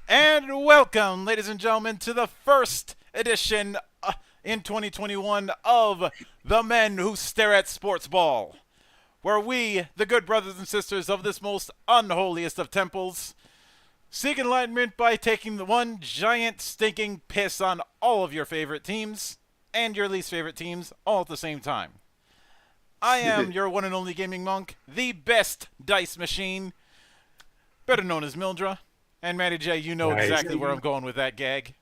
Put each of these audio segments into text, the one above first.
And welcome, ladies and gentlemen, to the first edition in 2021 of The Men Who Stare at Sportsball, where we, the good brothers and sisters of this most unholiest of temples, seek enlightenment by taking the one giant stinking piss on all of your favorite teams and your least favorite teams all at the same time. I am your one and only gaming monk, the best dice machine, better known as Mildra. And Matty J, you know exactly where I'm going with that gag.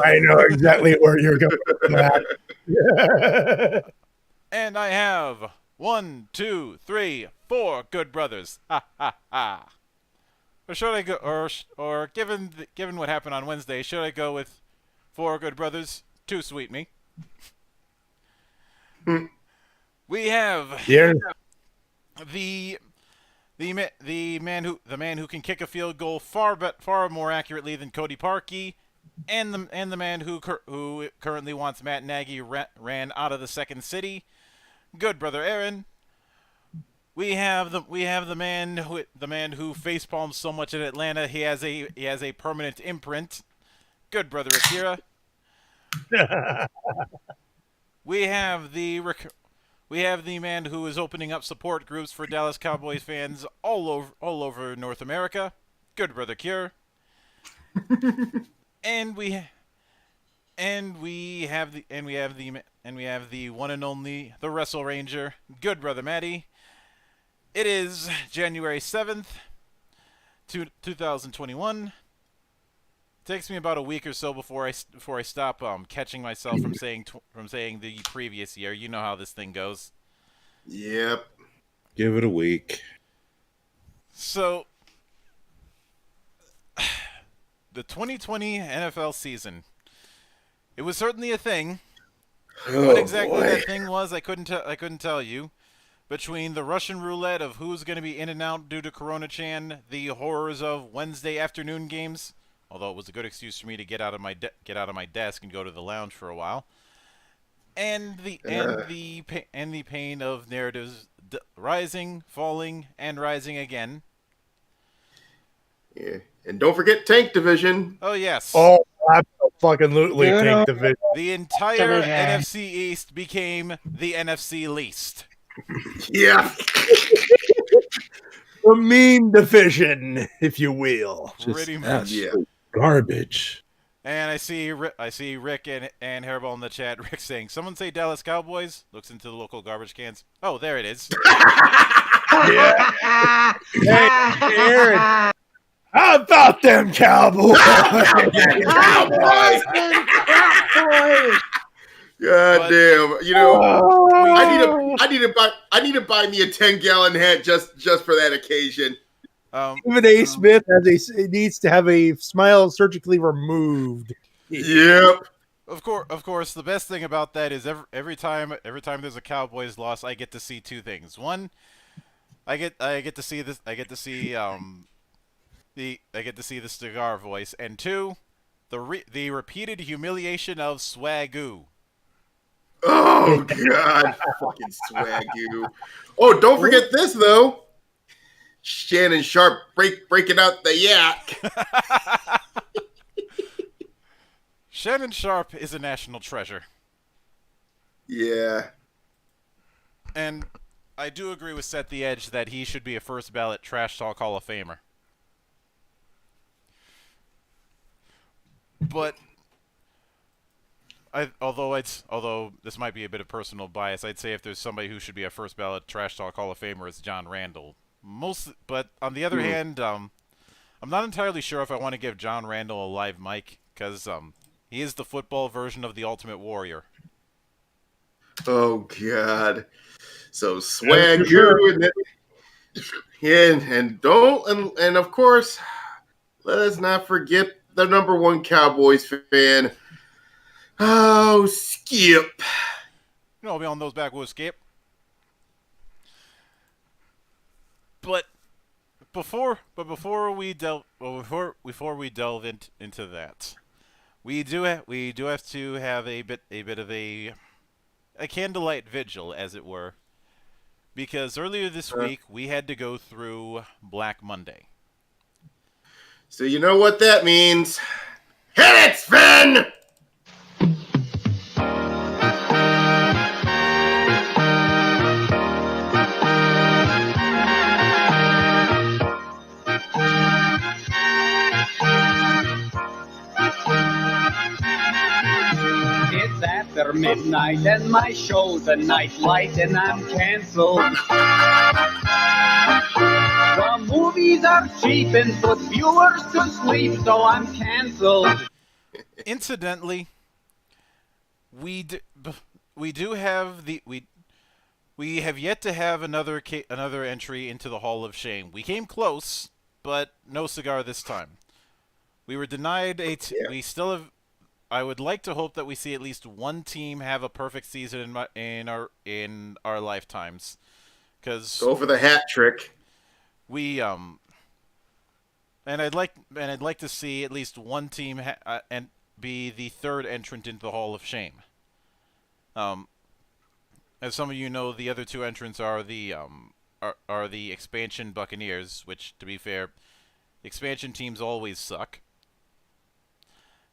I know exactly where you're going with that. And I have 1, 2, 3, 4 good brothers. Ha ha ha. Or should I go? Or given what happened on Wednesday, should I go with 4 good brothers? Too sweet me. We have the man who can kick a field goal far more accurately than Cody Parkey, and the man who currently wants Matt Nagy ran out of the second city. Good brother Aaron. We have the man who facepalms so much in Atlanta he has a permanent imprint. Good brother Akira. We have the man who is opening up support groups for Dallas Cowboys fans all over North America. Good brother Cure. and we have the one and only the Wrestle Ranger. Good brother Matty. It is January 7th, 2021. Takes me about a week or so before I stop catching myself from saying the previous year. You know how this thing goes. Yep. Give it a week. So, the 2020 NFL season. It was certainly a thing. What exactly that thing was, I couldn't tell you. Between the Russian roulette of who's going to be in and out due to Corona Chan, the horrors of Wednesday afternoon games. Although it was a good excuse for me to get out of my desk and go to the lounge for a while, and the pain of narratives rising, falling, and rising again. Yeah, and don't forget Tank Division. Oh yes. Oh, absolutely, Tank Division. The entire NFC East became the NFC least. Yeah. The mean division, if you will. Pretty much. Yeah. Garbage. And I see Rick and Hairball in the chat. Rick saying, "Someone say Dallas Cowboys." Looks into the local garbage cans. Oh, there it is. Yeah. Hey, Aaron. How about them Cowboys? Cowboys! God damn! You know, I need to buy me a 10-gallon hat just for that occasion. Stephen A. Smith needs to have a smile surgically removed. Yep. Of course. The best thing about that is every time there's a Cowboys loss, I get to see 2 things. One, I get to see this. I get to see the cigar voice, and 2, the repeated humiliation of Swagoo. Oh God, fucking Swagoo. Oh, don't forget this though. Shannon Sharp breaking out the yak. Shannon Sharp is a national treasure. Yeah. And I do agree with Set the Edge that he should be a first ballot Trash Talk Hall of Famer. But although this might be a bit of personal bias, I'd say if there's somebody who should be a first ballot Trash Talk Hall of Famer, it's John Randall. But on the other hand, I'm not entirely sure if I want to give John Randall a live mic because he is the football version of the Ultimate Warrior. Oh God. So Swagoo and of course, let us not forget the number 1 Cowboys fan. Oh, Skip. You know, I'll be on those backwoods, Skip. But before we delve into that, we do have to have a bit of a candlelight vigil, as it were, because earlier this week we had to go through Black Monday. So you know what that means. Hit it, Sven! It's after midnight and my show's a nightlight and I'm canceled. The movies are cheap and put viewers to sleep, so I'm canceled. Incidentally, we do have we have yet to have another entry into the Hall of Shame. We came close, but no cigar this time. We were denied we still have. I would like to hope that we see at least one team have a perfect season in our lifetimes, because Go for the hat trick. we and I'd like to see at least one team and be the third entrant into the Hall of Shame. As some of you know, the other two entrants are the expansion Buccaneers, which, to be fair, expansion teams always suck.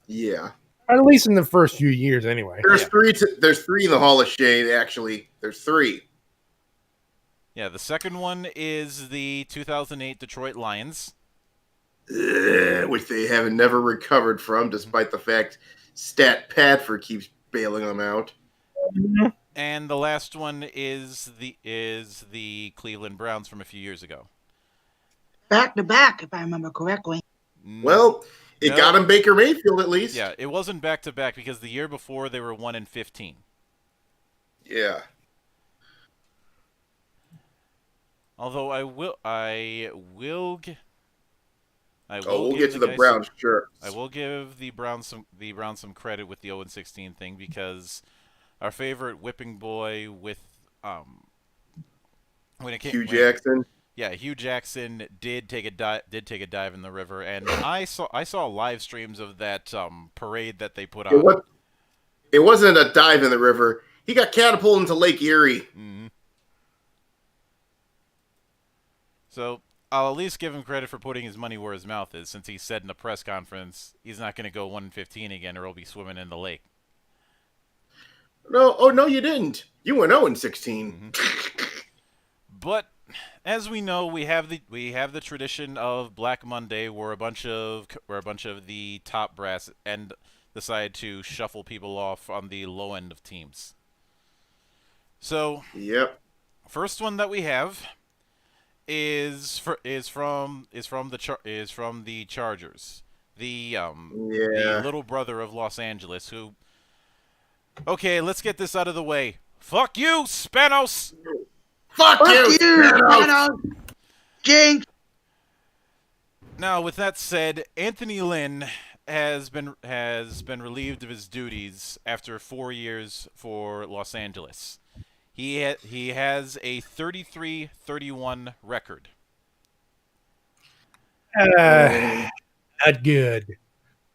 Yeah. At least in the first few years, anyway. There's three in the Hall of Shame, actually. There's 3. Yeah, the second one is the 2008 Detroit Lions. Which they have never recovered from, despite the fact Stat Padford keeps bailing them out. And the last one is the Cleveland Browns from a few years ago. Back to back, if I remember correctly. Well, it got him Baker Mayfield at least. Yeah, it wasn't back to back because the year before they were 1-15. Yeah. Although we'll get to the Browns, sure. I will give the Browns some credit with the 0-16 thing, because our favorite whipping boy with Hugh Jackson. Yeah, Hugh Jackson did take a dive in the river, and I saw live streams of that parade that they put on. It wasn't a dive in the river. He got catapulted into Lake Erie. Mm-hmm. So I'll at least give him credit for putting his money where his mouth is, since he said in the press conference he's not going to go 1-15 again, or he'll be swimming in the lake. No, you didn't. You went 0-16. Mm-hmm. But as we know, we have the tradition of Black Monday, where a bunch of the top brass decide to shuffle people off on the low end of teams. So, yep. First one that we have is from the Chargers, the little brother of Los Angeles, who. Okay, let's get this out of the way. Fuck you, Spanos. Fuck you, Spanos. Jinx. Now, with that said, Anthony Lynn has been relieved of his duties after 4 years for Los Angeles. He has a 33-31 record. Not good.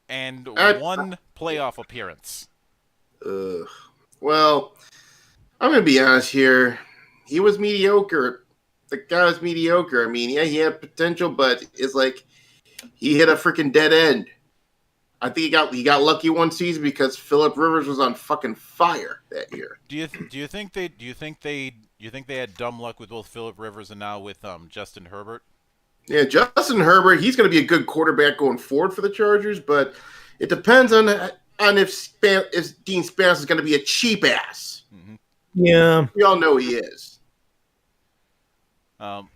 And one playoff appearance. Well, I'm going to be honest here. He was mediocre. The guy was mediocre. I mean, yeah, he had potential, but it's like he hit a freaking dead end. I think he got lucky one season because Phillip Rivers was on fucking fire that year. Do you think they had dumb luck with both Phillip Rivers and now with Justin Herbert? Yeah, Justin Herbert, he's going to be a good quarterback going forward for the Chargers, but it depends on if Dean Spanos is going to be a cheap ass. Mm-hmm. Yeah, we all know he is. Now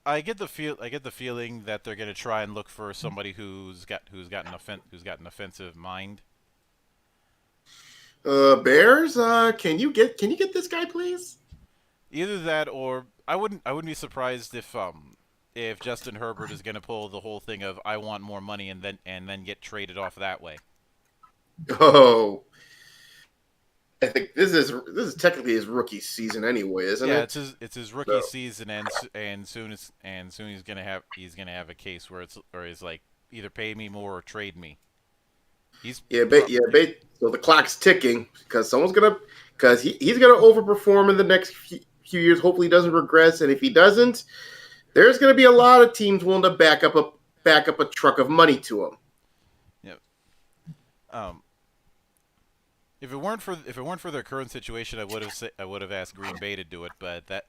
I get the feeling that they're going to try and look for somebody who's got an offensive mind. Bears, can you get this guy, please? Either that, or I wouldn't be surprised if Justin Herbert is going to pull the whole thing of I want more money and then get traded off that way. Oh, I think this is technically his rookie season anyway, isn't it? Yeah, it's his rookie season, and soon he's gonna have a case where he's like, either pay me more or trade me. So the clock's ticking because he's gonna overperform in the next few years. Hopefully, he doesn't regress, and if he doesn't, there's going to be a lot of teams willing to back up a truck of money to him. If it weren't for their current situation, I would have asked Green Bay to do it, but I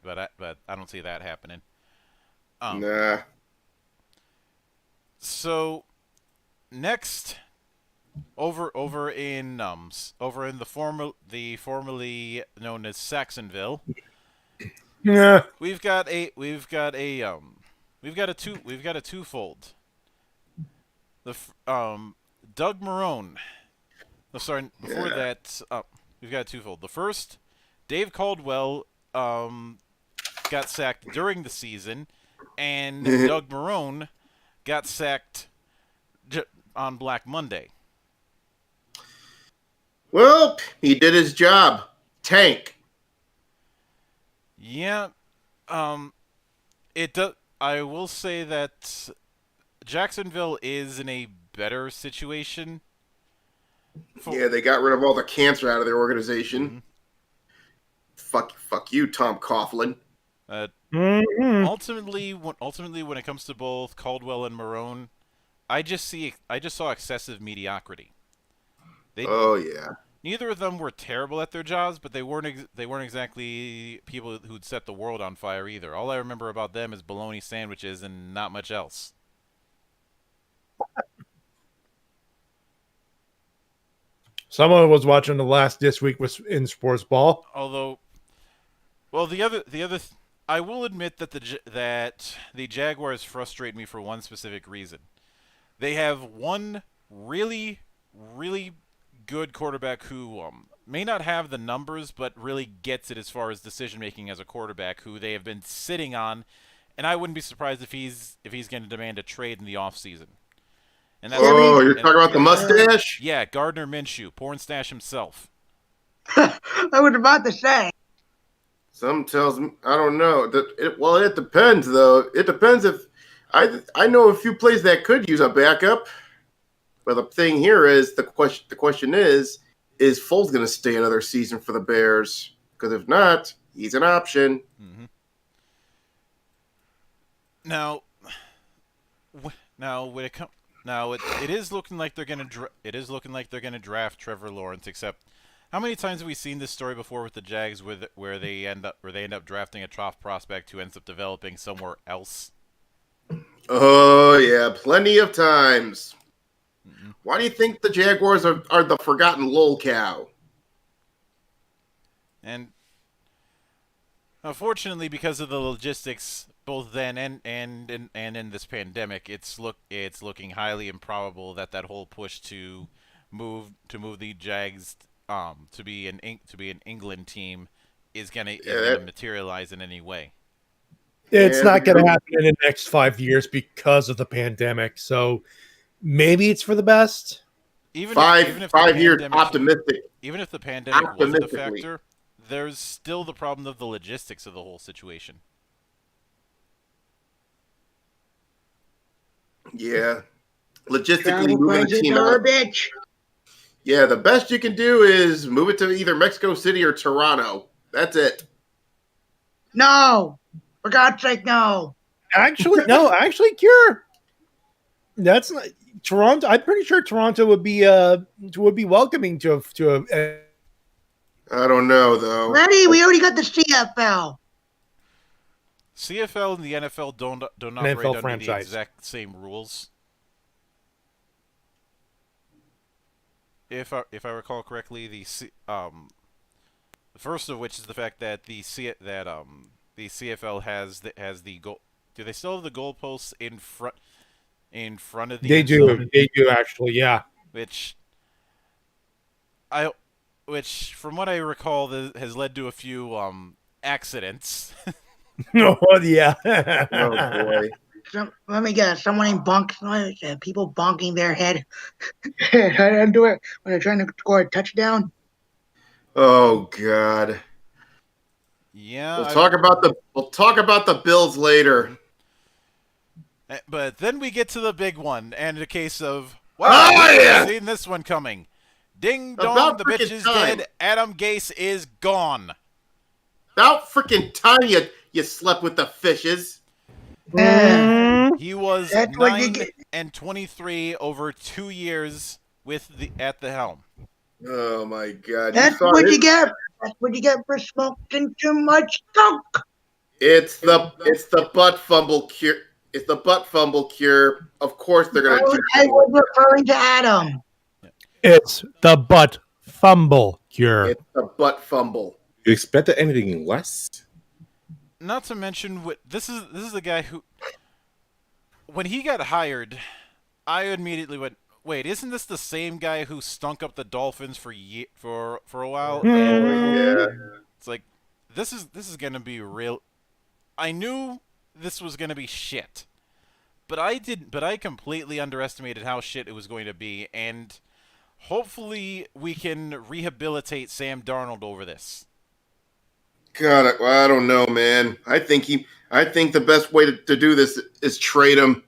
don't see that happening. Nah. So next, over in the formerly known as Saxonville, Yeah. we've got a twofold. Doug Marrone. Oh, sorry, before that, we've got a twofold. The first, Dave Caldwell got sacked during the season, and Doug Marrone got sacked on Black Monday. Well, he did his job. Tank. Yeah, it does. I will say that Jacksonville is in a better situation. Yeah, they got rid of all the cancer out of their organization. Mm-hmm. Fuck you, Tom Coughlin. Ultimately, when it comes to both Caldwell and Marrone, I just saw excessive mediocrity. Yeah. Neither of them were terrible at their jobs, but they weren't exactly people who'd set the world on fire either. All I remember about them is bologna sandwiches and not much else. Someone was watching the last this week was in Sportsball. Although, well, I will admit that the Jaguars frustrate me for one specific reason. They have one really, really good quarterback who may not have the numbers, but really gets it as far as decision making as a quarterback, who they have been sitting on, and I wouldn't be surprised if he's going to demand a trade in the offseason. And that's you're talking about the mustache? Yeah, Gardner Minshew, porn stash himself. I was about to say. Some tells me, I don't know. It depends, though. It depends if I know a few plays that could use a backup. But the thing here is the question is Foles going to stay another season for the Bears? Because if not, he's an option. Mm-hmm. Now, it is looking like they're going to draft Trevor Lawrence. Except, how many times have we seen this story before with the Jags, where they end up drafting a top prospect who ends up developing somewhere else? Oh yeah, plenty of times. Mm-hmm. Why do you think the Jaguars are the forgotten lolcow? And unfortunately, because of the logistics, both then and in this pandemic, it's looking highly improbable that whole push to move the Jags to be an England team is gonna materialize in any way. It's not going to happen in the next 5 years because of the pandemic. So maybe it's for the best. Even if 5 years optimistic. Even if the pandemic wasn't a factor, there's still the problem of the logistics of the whole situation. Yeah. Logistically moving the team garbage. Yeah, the best you can do is move it to either Mexico City or Toronto. That's it. No. For God's sake, no. Actually, Cure. That's not Toronto. I'm pretty sure Toronto would be welcoming to a I don't know though. Ready? We already got the CFL. CFL and the NFL don't operate under the exact same rules. If I recall correctly, the first of which is the fact that the CFL has the goal. Do they still have the goalposts in front of the? They do. They do actually. Yeah. Which, from what I recall, has led to a few accidents. Oh yeah. Oh boy. Let me guess. People bonking their head. I do it when they're trying to score a touchdown. Oh God. Yeah. We'll talk about the Bills later. But then we get to the big one, and a case of I've seen this one coming. Ding dong, About the bitch is time. dead. Adam Gase is gone. About freaking time you slept with the fishes. He was That's what you 9-23 over 2 years at the helm. Oh my God! That's what you get. That's what you get for smoking too much skunk. It's the butt fumble cure. It's the butt fumble cure. Of course they're gonna do I was referring to Adam. It's the butt fumble cure. It's the butt fumble. You expected anything less? Not to mention, this is the guy who, when he got hired, I immediately went, "Wait, isn't this the same guy who stunk up the Dolphins for a while?" Yeah. It's like this is gonna be real. I knew this was gonna be shit, but I completely underestimated how shit it was going to be, and hopefully we can rehabilitate Sam Darnold over this. God, I don't know, man. I think the best way to do this is trade him.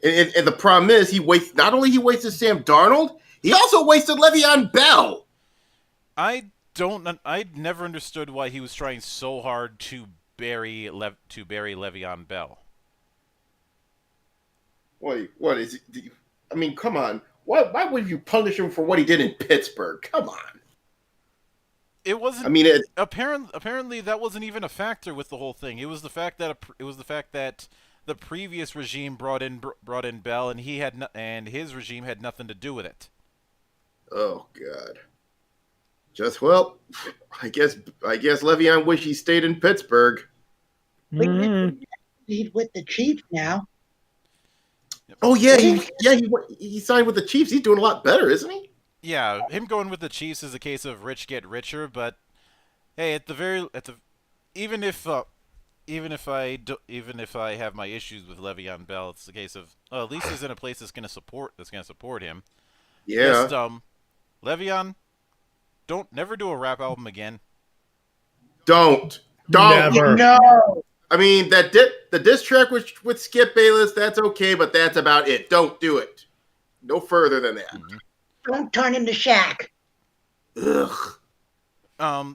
And the problem is he wasted Sam Darnold, he also wasted Le'Veon Bell. I never understood why he was trying so hard to bury Le'Veon Bell. What is it? I mean, come on. Why would you punish him for what he did in Pittsburgh? Come on. It wasn't. I mean, apparently that wasn't even a factor with the whole thing. It was the fact that the previous regime brought in Bell, and and his regime had nothing to do with it. Oh God. I guess Le'Veon wish he stayed in Pittsburgh. He's with the Chiefs now. Oh yeah, he signed with the Chiefs. He's doing a lot better, isn't he? Yeah, him going with the Chiefs is a case of rich get richer. But hey, even if I have my issues with Le'Veon Bell, it's the case of at least he's in a place that's going to support him. Yeah. Just Le'Veon, never do a rap album again. Don't. Never. No. I mean, the diss track with Skip Bayless, that's okay, but that's about it. Don't do it. No further than that. Mm-hmm. Don't turn into Shaq. Ugh.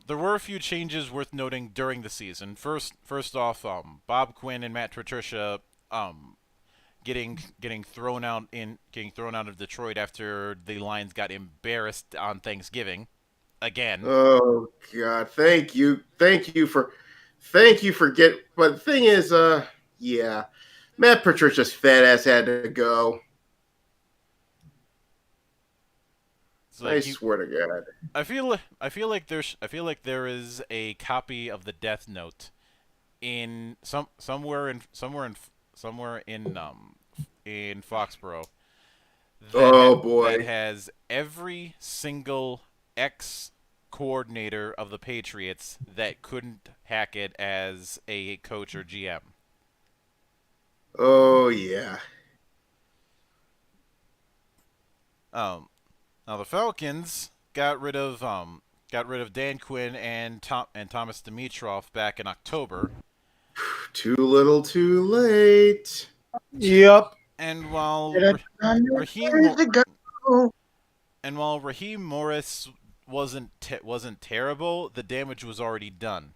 There were a few changes worth noting during the season. First off, Bob Quinn and Matt Patricia, getting thrown out of Detroit after the Lions got embarrassed on Thanksgiving, again. Oh God, thank you for But the thing is, yeah, Matt Patricia's fat ass had to go. I swear to God. I feel like there is a copy of the Death Note in somewhere in Foxborough. Boy. That has every single ex-coordinator of the Patriots that couldn't hack it as a coach or GM. Oh yeah. Now the Falcons got rid of Dan Quinn and Thomas Dimitroff back in October. Too little, too late. Yep. And while Raheem Morris wasn't terrible, the damage was already done.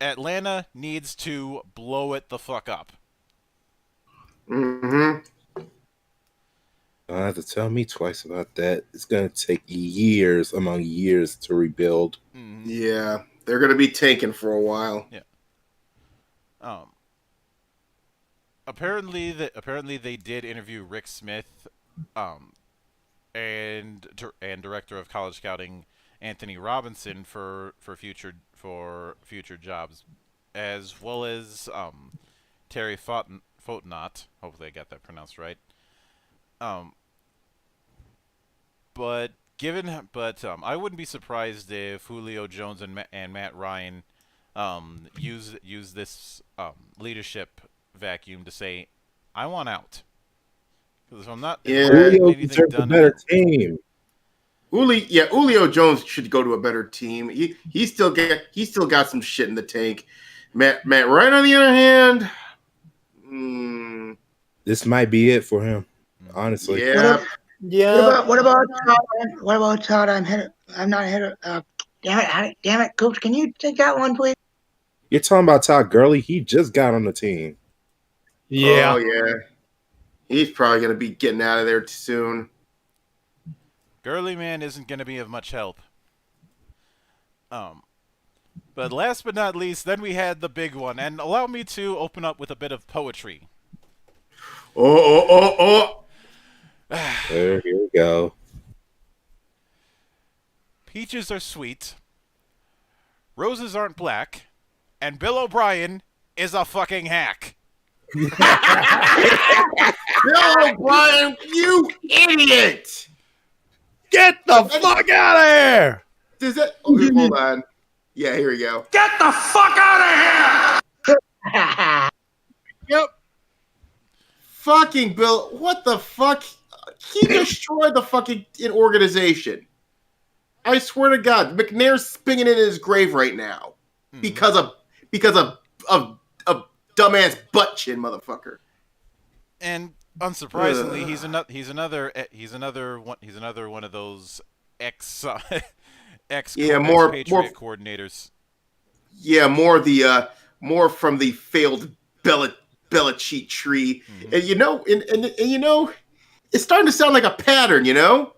Atlanta needs to blow it the fuck up. Mm-hmm. Don't have to tell me twice about that. It's going to take years among years to rebuild. Mm-hmm. Yeah, they're going to be tanking for a while. Yeah. Apparently they did interview Rick Smith, and director of college scouting Anthony Robinson for future jobs, as well as Terry Fontenot. Hopefully I got that pronounced right. But I wouldn't be surprised if Julio Jones and Matt Ryan use this leadership vacuum to say, I want out. Because if I'm not Julio deserves a better team. Julio Jones should go to a better team. He still got some shit in the tank. Matt Ryan, on the other hand, this might be it for him. Honestly, yeah. What about Todd? I'm not hit. Damn it, Coach. Can you take that one, please? You're talking about Todd Gurley? He just got on the team. Yeah. Oh, yeah. He's probably going to be getting out of there soon. Gurley man isn't going to be of much help. But last but not least, then we had the big one, and allow me to open up with a bit of poetry. Oh. Here we go. Peaches are sweet, roses aren't black, and Bill O'Brien is a fucking hack. Bill O'Brien, you idiot! Get the fuck out of here! Does that? Oh, hold on. Yeah, here we go. Get the fuck out of here! Yep. Fucking Bill. What the fuck? He destroyed the fucking organization. I swear to God, McNair's spinning in his grave right now because of dumbass butt chin motherfucker. And unsurprisingly, he's another one of those ex Patriot coordinators. Yeah, more from the failed Belichick tree, and you know, it's starting to sound like a pattern. You know,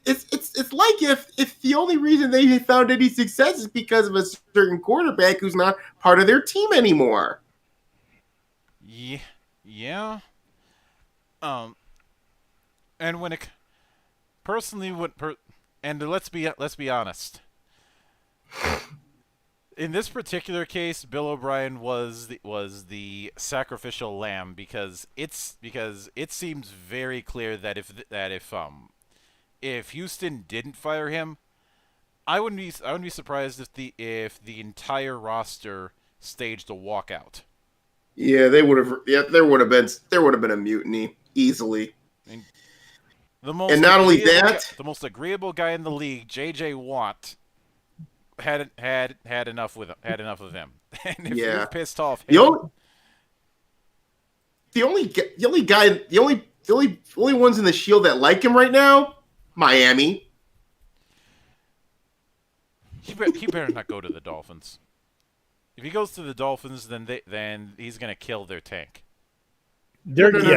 it's like if the only reason they found any success is because of a certain quarterback who's not part of their team anymore. Yeah. And when it personally and let's be honest. In this particular case, Bill O'Brien was the sacrificial lamb because it seems very clear that if Houston didn't fire him, I wouldn't be surprised if the entire roster staged a walkout. Yeah, they would have. Yeah, there would have been a mutiny easily. I mean, and not only that, the most agreeable guy in the league, J.J. Watt, had enough of him. And if you're pissed off, the only ones in the Shield that like him right now, Miami. He better not go to the Dolphins. If he goes to the Dolphins, then he's gonna kill their tank. Actually,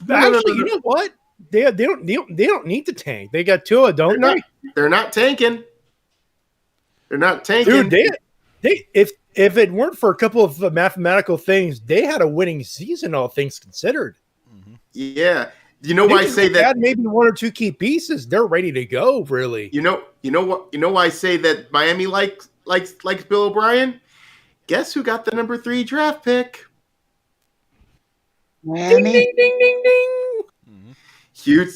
you know what? They don't need to tank. They got Tua, don't they? They're not tanking. They're not tanking. Dude, if it weren't for a couple of mathematical things, they had a winning season, all things considered. Yeah. You know why I say that? Maybe one or two key pieces. They're ready to go, really. You know why I say that Miami likes Bill O'Brien? Guess who got the number 3 draft pick? Miami. Ding, ding, ding, ding.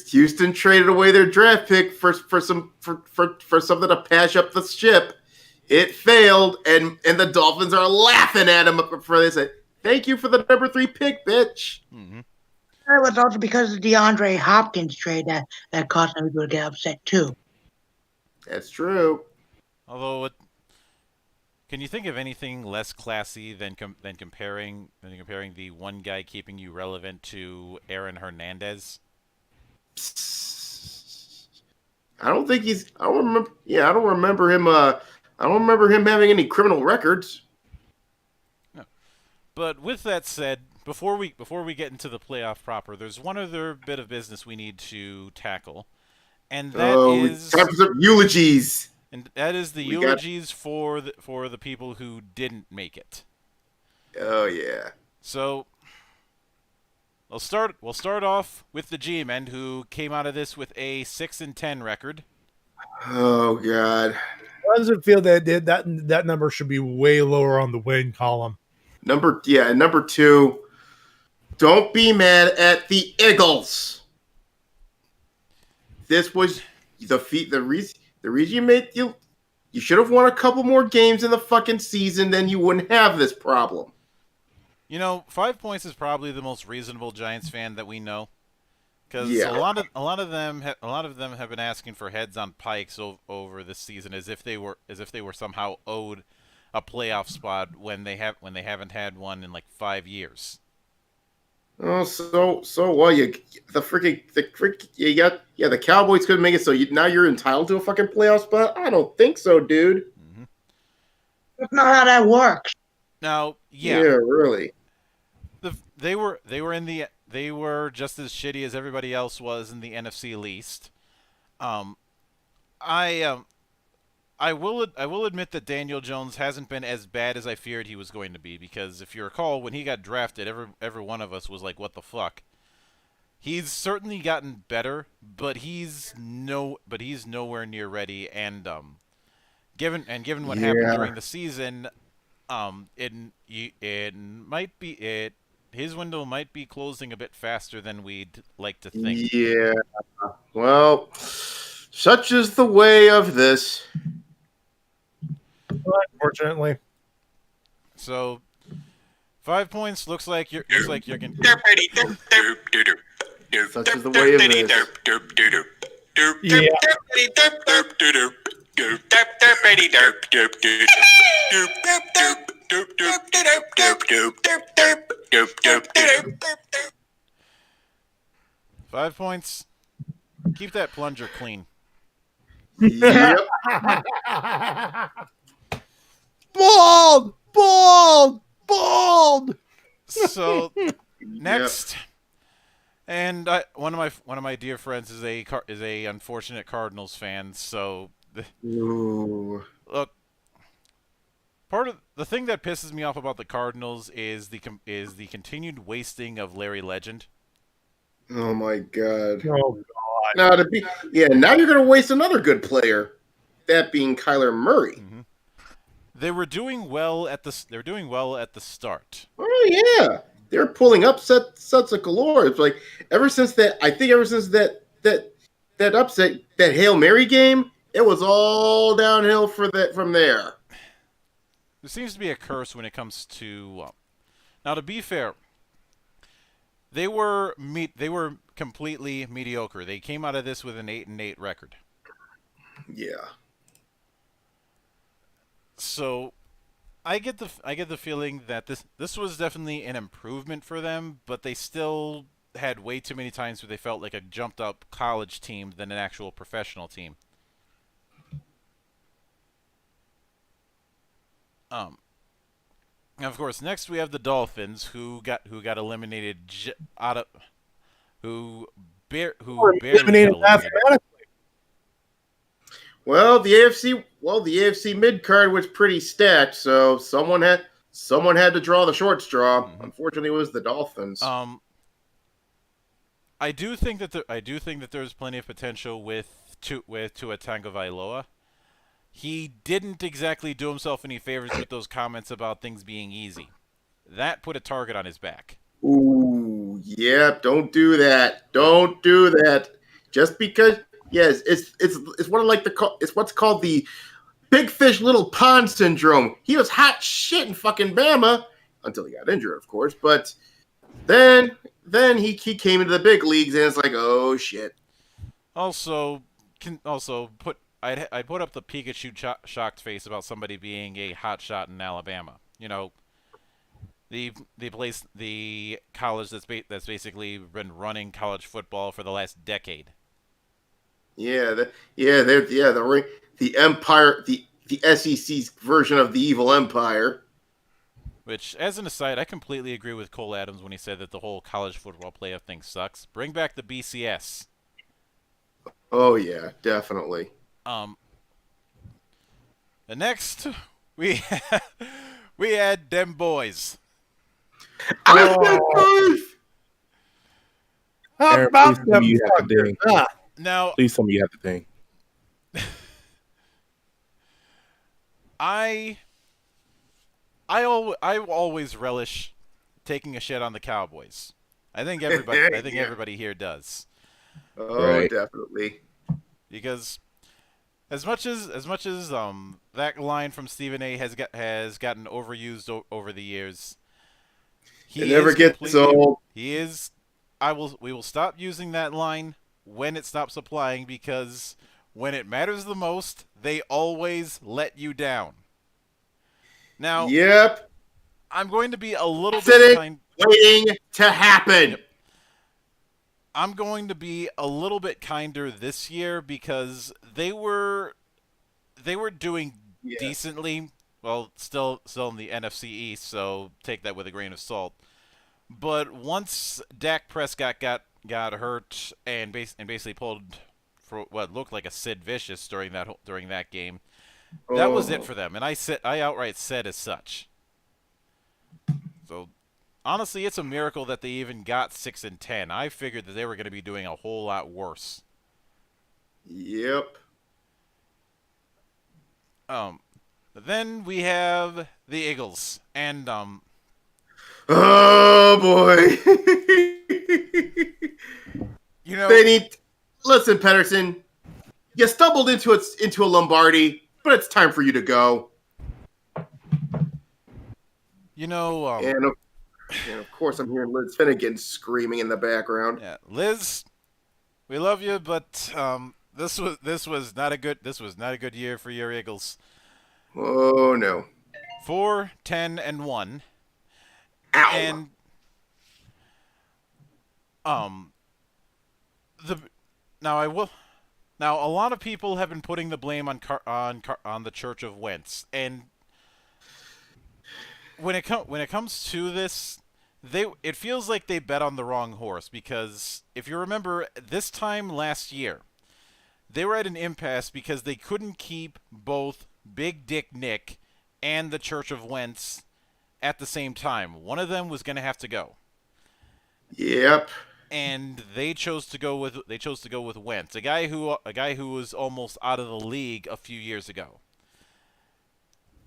Houston traded away their draft pick for something to patch up the ship. It failed, and the Dolphins are laughing at him for this. Thank you for the number 3 pick, bitch. It was also because of the DeAndre Hopkins trade that caused them to get upset too. That's true. Although, can you think of anything less classy than comparing the one guy keeping you relevant to Aaron Hernandez? I don't think he's. I don't remember. Yeah, I don't remember him. I don't remember him having any criminal records. No. But with that said, before we get into the playoff proper, there's one other bit of business we need to tackle, and that is time for some eulogies. And that is the eulogies for the people who didn't make it. Oh yeah. So we'll start off with the G-men, who came out of this with a 6-10 record. Oh God. How does it feel that number should be way lower on the win column? Number 2. Don't be mad at the Eagles. This was the reason you made you should have won a couple more games in the fucking season, then you wouldn't have this problem. 5 points is probably the most reasonable Giants fan that we know, because a lot of them have been asking for heads on pikes over this season, as if they were somehow owed a playoff spot when they haven't had one in like 5 years. Oh, so well, the Cowboys couldn't make it, so now you're entitled to a fucking playoff spot? I don't think so, dude. That's not how that works. Now, Yeah, yeah, really. they were just as shitty as everybody else was in the NFC least. Um, I I will admit that Daniel Jones hasn't been as bad as I feared he was going to be, because if you recall, when he got drafted, every one of us was like, "What the fuck?" He's certainly gotten better, but he's nowhere near ready. And given what happened Yeah. during the season, it might be it his window might be closing a bit faster than we'd like to think. Yeah. Well, such is the way of this. Unfortunately. So 5 points looks like you're gonna. Such is the way of this. Yeah. 5 points. Keep that plunger clean. Yep. Bald! Bald! Bald! So Yep. next, and one of my dear friends is a unfortunate Cardinals fan. So Ooh. look, part of the thing that pisses me off about the Cardinals is the continued wasting of Larry Legend. Oh my God. Oh, Now now you're gonna waste another good player. That being Kyler Murray. Mm-hmm. They were doing well at the start. Oh yeah. They're pulling upsets of galore. It's like ever since that upset, that Hail Mary game, it was all downhill from there. There seems to be a curse when it comes to. Now, to be fair, they were completely mediocre. They came out of this with an 8-8 record. Yeah. So, I get the feeling that this was definitely an improvement for them, but they still had way too many times where they felt like a jumped up college team than an actual professional team. And of course, next we have the Dolphins, who got eliminated out of who barely got eliminated eliminated. mathematically. Well, the AFC mid card was pretty stacked, so someone had to draw the short straw. Mhm. Unfortunately, it was the Dolphins. I do think that there's plenty of potential with Tua Tagovailoa. He didn't exactly do himself any favors with those comments about things being easy. That put a target on his back. Ooh, yep. Don't do that. Don't do that. Just because, yes, it's one of it's what's called the big fish little pond syndrome. He was hot shit in fucking Bama until he got injured, of course. But then he came into the big leagues and it's like, oh shit. Also, I'd put up the Pikachu shocked face about somebody being a hot shot in Alabama. You know, the college that's basically been running college football for the last decade. Yeah, the Empire, the SEC's version of the evil empire. Which, as an aside, I completely agree with Cole Adams when he said that the whole college football playoff thing sucks. Bring back the BCS. Oh yeah, definitely. The next we we had them boys. How Aaron, about please tell them me you have the fuckers? thing. Huh? Now, Please tell me you have the thing. I always relish taking a shit on the Cowboys. I think everybody Yeah. everybody here does. Oh, Right. definitely. Because as much as that line from Stephen A has gotten overused over the years, It never gets completely- old. He is. We will stop using that line when it stops applying, because when it matters the most, they always let you down. Now, Yep. I'm going to be a little Sitting, bit kind. waiting to happen. Yep. I'm going to be a little bit kinder this year because they were doing Yeah. decently well, still in the NFC East, so take that with a grain of salt. But once Dak Prescott got hurt and basically pulled for what looked like a Sid Vicious during that game, that was it Oh. for them. And I outright said as such. So honestly, it's a miracle that they even got 6-10. I figured that they were going to be doing a whole lot worse. Yep. Then we have the Eagles, and Oh boy. you know, They need. Listen, Pedersen. You stumbled into a Lombardi, but it's time for you to go. you know, And of course, I'm hearing Liz Finnegan screaming in the background. yeah, Liz, we love you, but this was not a good year for your Eagles. Oh no! 4-10-1, Ow! and the now I will. Now, a lot of people have been putting the blame on on the Church of Wentz, and when it comes to this, it feels like they bet on the wrong horse, because if you remember this time last year, they were at an impasse because they couldn't keep both Big Dick Nick and the Church of Wentz at the same time. One of them was going to have to go, Yep. and they chose to go with Wentz, a guy who was almost out of the league a few years ago.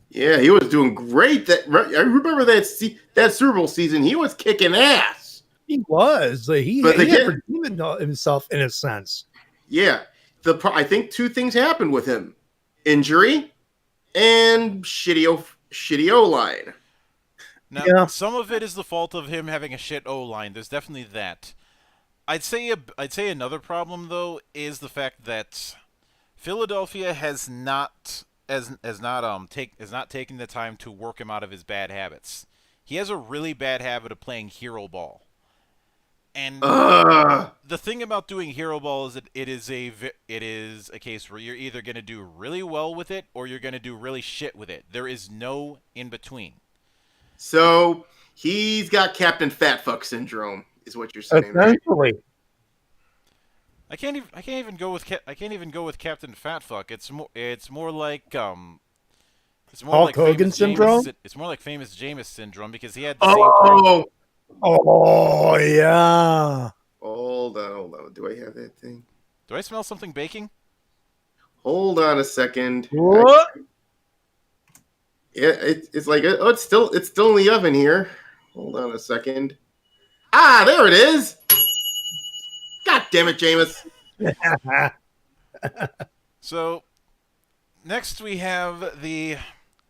Yeah, he was doing great. I remember that Super Bowl season. He was kicking ass. He was. But He had again- redeemed himself in a sense. Yeah. I think two things happened with him: injury and shitty O line. Now, Yeah. some of it is the fault of him having a shit O line. There's definitely that. I'd say another problem though is the fact that Philadelphia has not taken the time to work him out of his bad habits. He has a really bad habit of playing hero ball. And the thing about doing hero ball is that it is a case where you're either going to do really well with it or you're going to do really shit with it. There is no in between. So he's got Captain Fatfuck syndrome, is what you're saying, right? Essentially. I can't even go with Captain Fatfuck. It's more like Hulk Hogan famous syndrome? It's more like famous Jameis syndrome, because he had the same problem. Oh, Oh yeah. hold on. Do I have that thing? Do I smell something baking? Hold on a second. What? Yeah, it's like it's still in the oven here. Hold on a second. Ah, there it is. God damn it, Jameis. So next we have the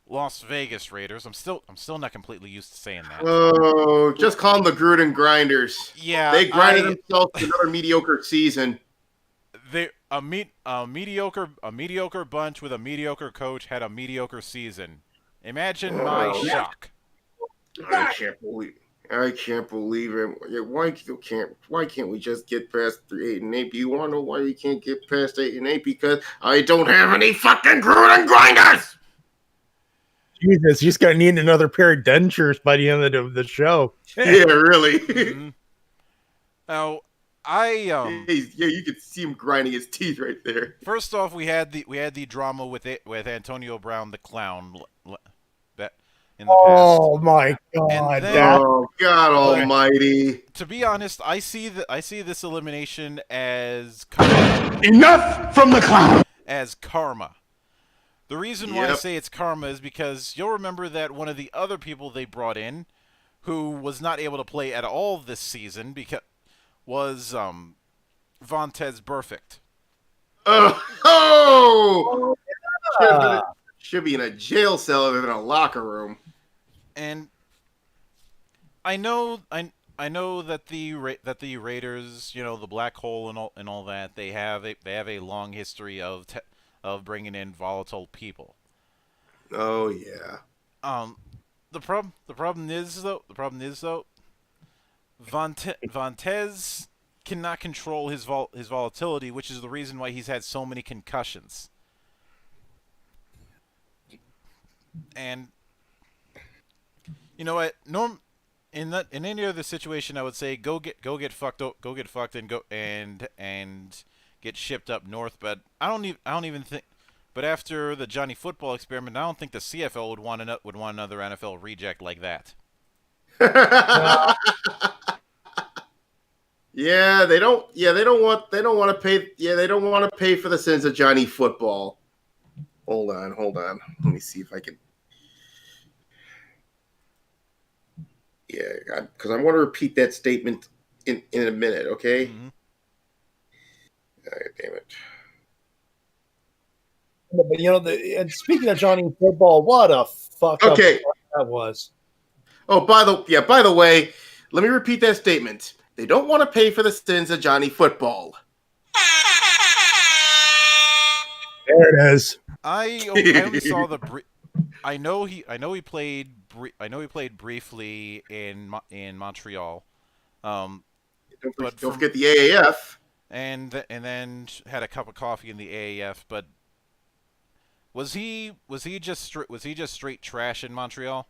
Las Vegas Raiders. I'm still not completely used to saying that. Oh, just call them the Gruden Grinders. Yeah, They grinded themselves to another mediocre season. A mediocre bunch with a mediocre coach had a mediocre season. Imagine my Oh. shock. I can't believe it. Yeah, why can't we just get past 8-8? Do you want to know why you can't get past 8-8? Because I don't have any fucking Gruden Grinders. Jesus, he's gonna need another pair of dentures by the end of the show. Yeah, really. Mhm. Now, Yeah, you could see him grinding his teeth right there. first off, we had the drama with Antonio Brown the clown in the past. Oh my god! then- That Oh God Almighty! To be honest, I see this elimination as karma. Enough from the clown. As karma. The reason why I Yep. say it's karma is because you'll remember that one of the other people they brought in, who was not able to play at all this season, was Vontez Burfict. Oh! Should be in a jail cell other than a locker room. And I know that the Raiders, the black hole and all that, they have a long history of bringing in volatile people. Oh yeah. The problem is though, Vontez cannot control his volatility, which is the reason why he's had so many concussions. And you know what? In any other situation, I would say go get fucked and go and get shipped up north. But I don't even think. But after the Johnny Football experiment, I don't think the CFL would want another NFL reject like that. Yeah, they don't. Yeah, they don't want. They don't want to pay. Yeah, they don't want to pay for the sins of Johnny Football. Hold on. Let me see if I can. Yeah, because I want to repeat that statement in a minute. Okay. Mm-hmm. Damn it. But and speaking of Johnny Football, what a fuck up Okay. that was. Oh, by the way, let me repeat that statement. They don't want to pay for the sins of Johnny Football. There it is. I only saw the. I know he played. I know he played briefly in Montreal. Don't From- forget the AAF. and then had a cup of coffee in the AAF. But was he just straight trash in Montreal?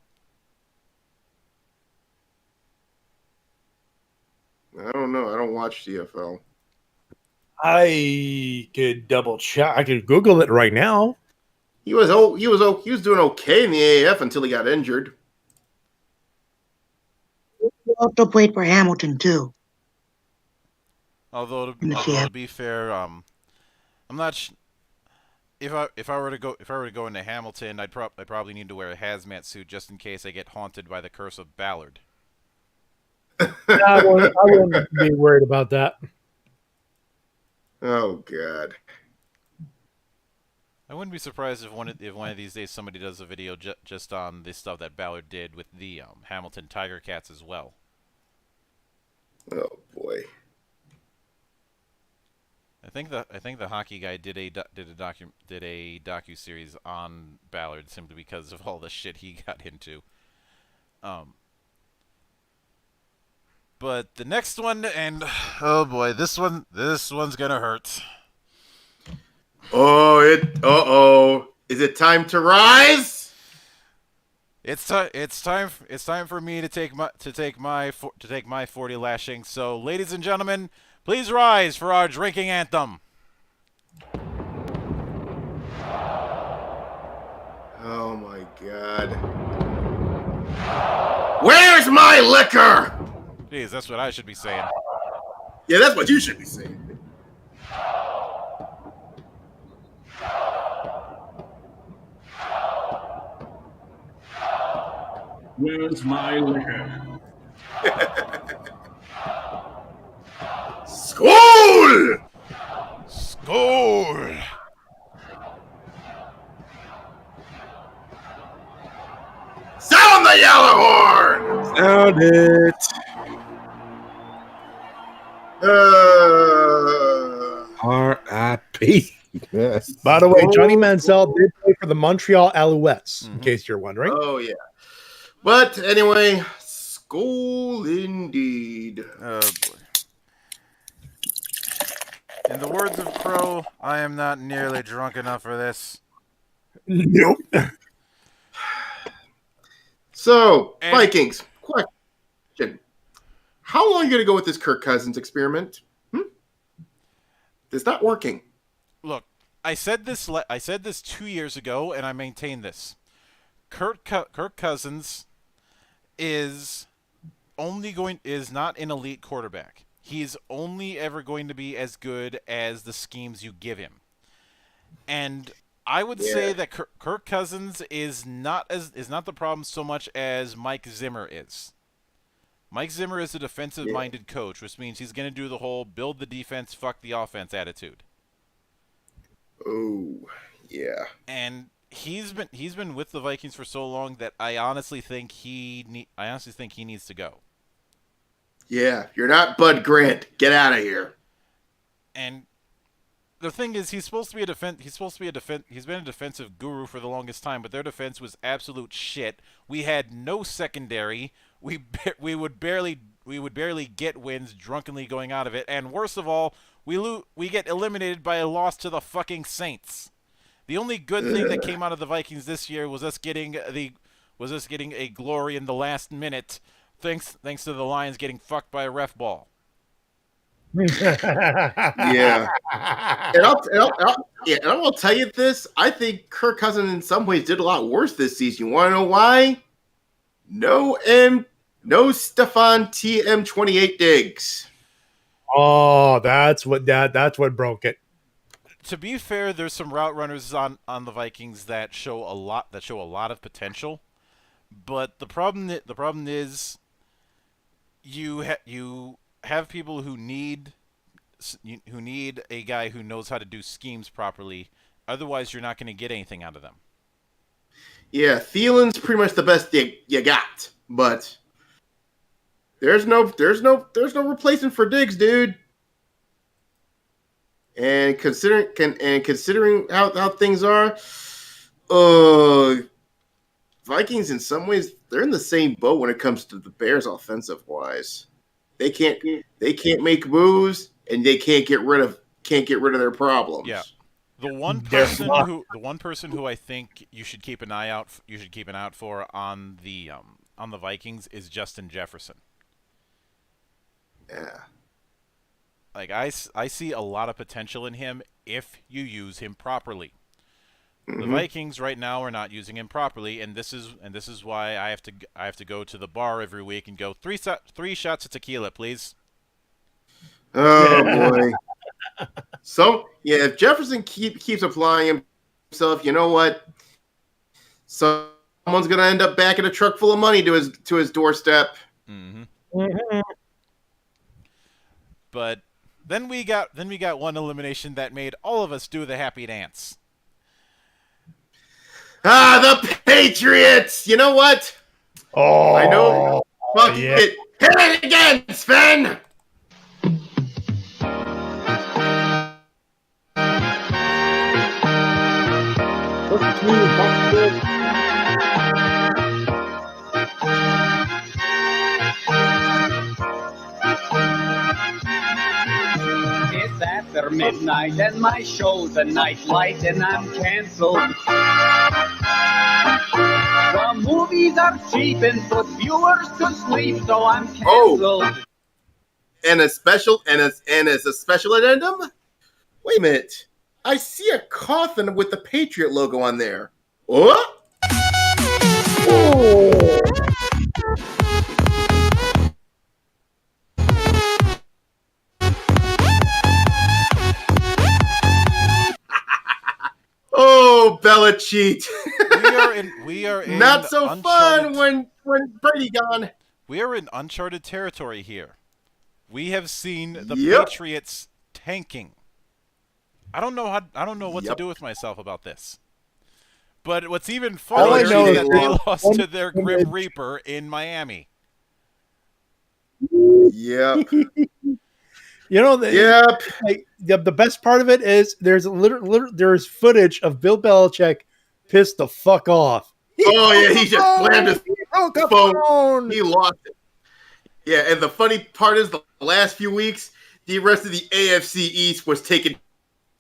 I don't know. I don't watch CFL. I could double check. I could Google it right now. He was doing okay in the AAF until he got injured. He also played for Hamilton too. Although In the to CFL. be fair, I'm not. If I were to go into Hamilton, I'd probably need to wear a hazmat suit just in case I get haunted by the curse of Ballard. I wouldn't be worried about that. Oh God. I wouldn't be surprised if one of these days somebody does a video just on the stuff that Ballard did with the Hamilton Tiger Cats as well. Oh boy. I think the hockey guy did a docu series on Ballard simply because of all the shit he got into. But the next one, and oh boy, this one's gonna hurt. Oh. Is it time to rise? It's time for me to take my 40 lashing. So, ladies and gentlemen, please rise for our drinking anthem. Oh my God. Where's my liquor? Jeez, that's what I should be saying. Yeah, that's what you should be saying. Where's my liquor? Skål! Skål! Sound the yellow horn! Sound it. R.I.P. Yes. By the way, Johnny Manziel did play for the Montreal Alouettes, in case you're wondering. Oh yeah. But anyway, school indeed. Oh boy. In the words of Crow, I am not nearly drunk enough for this. Nope. So, And- Vikings, question. How long are you going to go with this Kirk Cousins experiment? It's not working. Look, I said this 2 years ago, and I maintain this. Kirk Cousins is not an elite quarterback. He's only ever going to be as good as the schemes you give him. And I would say that Kirk Cousins is not the problem so much as Mike Zimmer is. Mike Zimmer is a defensive-minded coach, which means he's going to do the whole build the defense, fuck the offense attitude. Oh, yeah. And he's been with the Vikings for so long that I honestly think he needs to go. Yeah, you're not Bud Grant. Get out of here. And the thing is, he's been a defensive guru for the longest time, but their defense was absolute shit. We had no secondary. We would barely get wins drunkenly going out of it, and worst of all, we get eliminated by a loss to the fucking Saints. The only good thing that came out of the Vikings this year was us getting a glory in the last minute, thanks to the Lions getting fucked by a ref ball. Yeah. And I will tell you this. I think Kirk Cousins in some ways did a lot worse this season. You want to know why? No Stephon TM28 Diggs. Oh, that's what broke it. To be fair, there's some route runners on the Vikings that show a lot of potential, but the problem is you have people who need a guy who knows how to do schemes properly. Otherwise, you're not going to get anything out of them. Yeah, Thielen's pretty much the best you got, but there's no replacement for Diggs, dude. And considering how things are, Vikings in some ways they're in the same boat when it comes to the Bears offensive wise. They can't make moves and they can't get rid of their problems. Yeah. The one person who I think you should keep an eye out for on the Vikings is Justin Jefferson. Yeah. Like I see a lot of potential in him if you use him properly. Mm-hmm. The Vikings right now are not using him properly, and this is why I have to go to the bar every week and go three shots of tequila, please. Oh boy. So yeah, if Jefferson keeps applying himself, you know what? Someone's gonna end up back in a truck full of money to his doorstep. Mm-hmm. Mm-hmm. But then we got one elimination that made all of us do the happy dance. The Patriots. You know what? Oh, I know. Fuck yeah. it. Hit it again, Sven. It's after midnight and my show's a night light and I'm canceled. The movies are cheap and put viewers to sleep, so I'm canceled. And as a special addendum. Wait a minute. I see a coffin with the Patriot logo on there. What? Oh, Belichick. We are in Not so fun when Brady gone. We are in uncharted territory here. We have seen the Yep. Patriots tanking. I don't know what to do with myself about this. But what's even All I funnier know is is that they that lost to their Grim Reaper in Miami. Yep. You know, Yep. the best part of it is there's there's footage of Bill Belichick pissed the fuck off. Oh yeah, he just slammed his broke the phone. He lost it. Yeah, and the funny part is the last few weeks, the rest of the AFC East was taking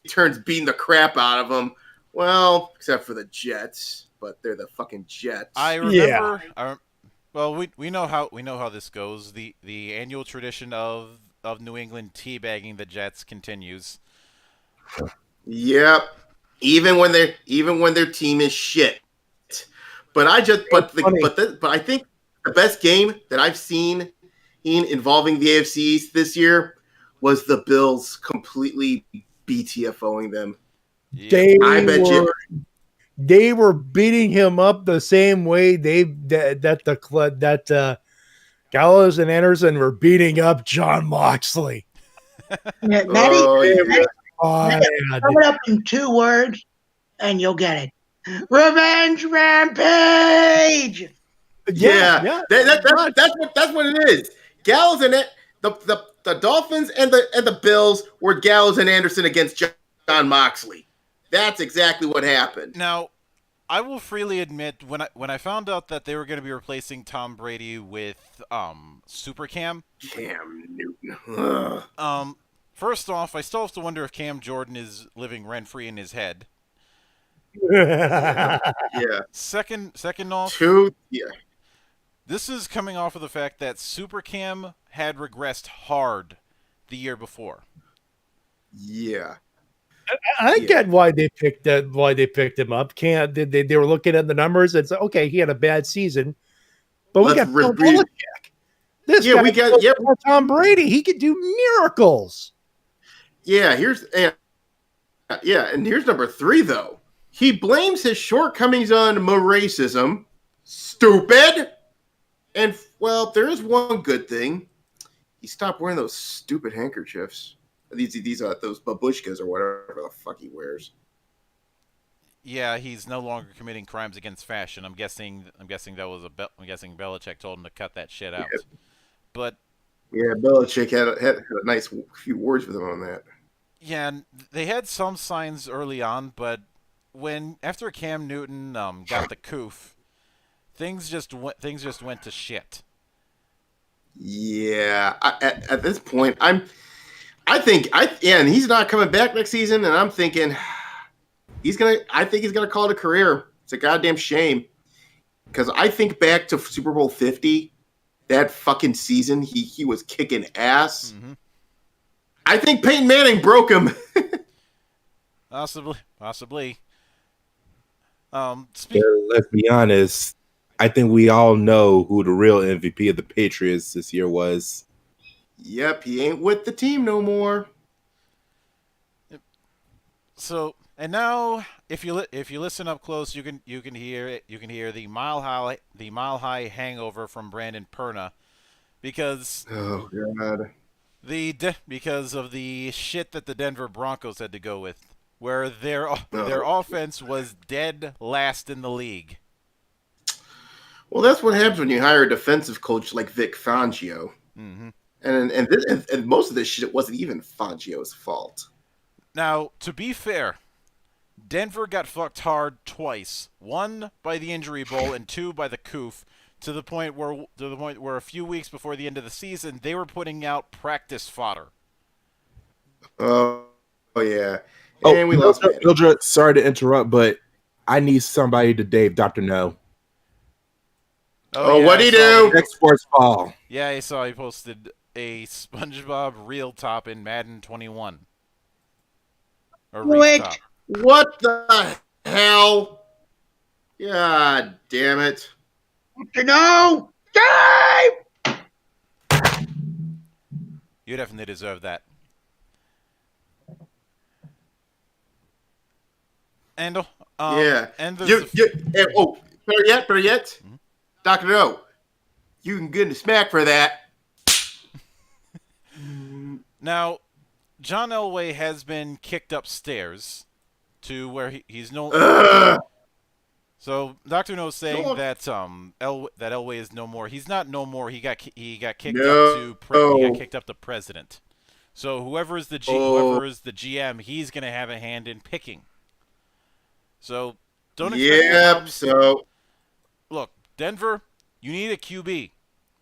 turns beating the crap out of him. Well, except for the Jets, but they're the fucking Jets. I remember. Well, we know how this goes. The annual tradition of New England teabagging the Jets continues. Yep. Even when their team is shit. But I think the best game that I've seen involving the AFC East this year was the Bills completely BTFOing them. Yeah. They were beating him up the same way that Gallows and Anderson were beating up John Moxley. Yeah, Maddie, God. sum it up in 2 words, and you'll get it. Revenge Rampage. Yeah. That's what it is. Gallows and the Dolphins and the Bills were Gallows and Anderson against John Moxley. That's exactly what happened. Now, I will freely admit when I found out that they were going to be replacing Tom Brady with Super Cam. Cam Newton. First off, I still have to wonder if Cam Jordan is living rent free in his head. Yeah. Second off, Two. Yeah. this is coming off of the fact that Super Cam had regressed hard the year before. Yeah. I get why they picked him up. Can't they were looking at the numbers and said, okay, he had a bad season, but we Let's got Bill re- Belichick. This Yeah, guy we got- yeah. Tom Brady. He could do miracles. Yeah. And here's number 3 though. He blames his shortcomings on racism. Stupid. And well, there is one good thing. He stopped wearing those stupid handkerchiefs. These those babushkas or whatever the fuck he wears. Yeah, he's no longer committing crimes against fashion. I'm guessing that was I'm guessing Belichick told him to cut that shit out. Yeah. But Yeah, Belichick had a nice few words with him on that. yeah, they had some signs early on, but after Cam Newton got the coof, things just went to shit. Yeah, at this point, and he's not coming back next season, and I'm thinking I think he's gonna call it a career. It's a goddamn shame because I think back to Super Bowl 50, that fucking season, he was kicking ass. Mm-hmm. I think Peyton Manning broke him. Possibly. Let's be honest. I think we all know who the real MVP of the Patriots this year was. Yep, he ain't with the team no more. So, and now if you listen up close, you can hear it. You can hear the mile high hangover from Brandon Perna, because Oh god. because of the shit that the Denver Broncos had to go with, where their offense was dead last in the league. Well, that's what happens when you hire a defensive coach like Vic Fangio. Mm-hmm. And most of this shit wasn't even Fangio's fault. Now, to be fair, Denver got fucked hard twice. One by the injury bowl and two by the coof, to the point where a few weeks before the end of the season they were putting out practice fodder. Oh yeah. And we lost Manning. Mildred, sorry to interrupt, but I need somebody to Dave Dr. No. Oh, yeah, what'd he do? Next Sportsball. Yeah, I saw he posted a SpongeBob reel top in Madden 21. Or Wait. Top. What the hell? God damn it. No, Dave! You definitely deserve that. And Yeah. and Better yet, Mhm. Dr. No, you can get a smack for that. now John Elway has been kicked upstairs to where he's no. Ugh. So Dr. No is saying No. that that Elway is no more. He's not no more. He got kicked No. up to he got kicked up to president. So whoever is the GM, he's gonna have a hand in picking. So don't expect Yep. So look, Denver, you need a QB,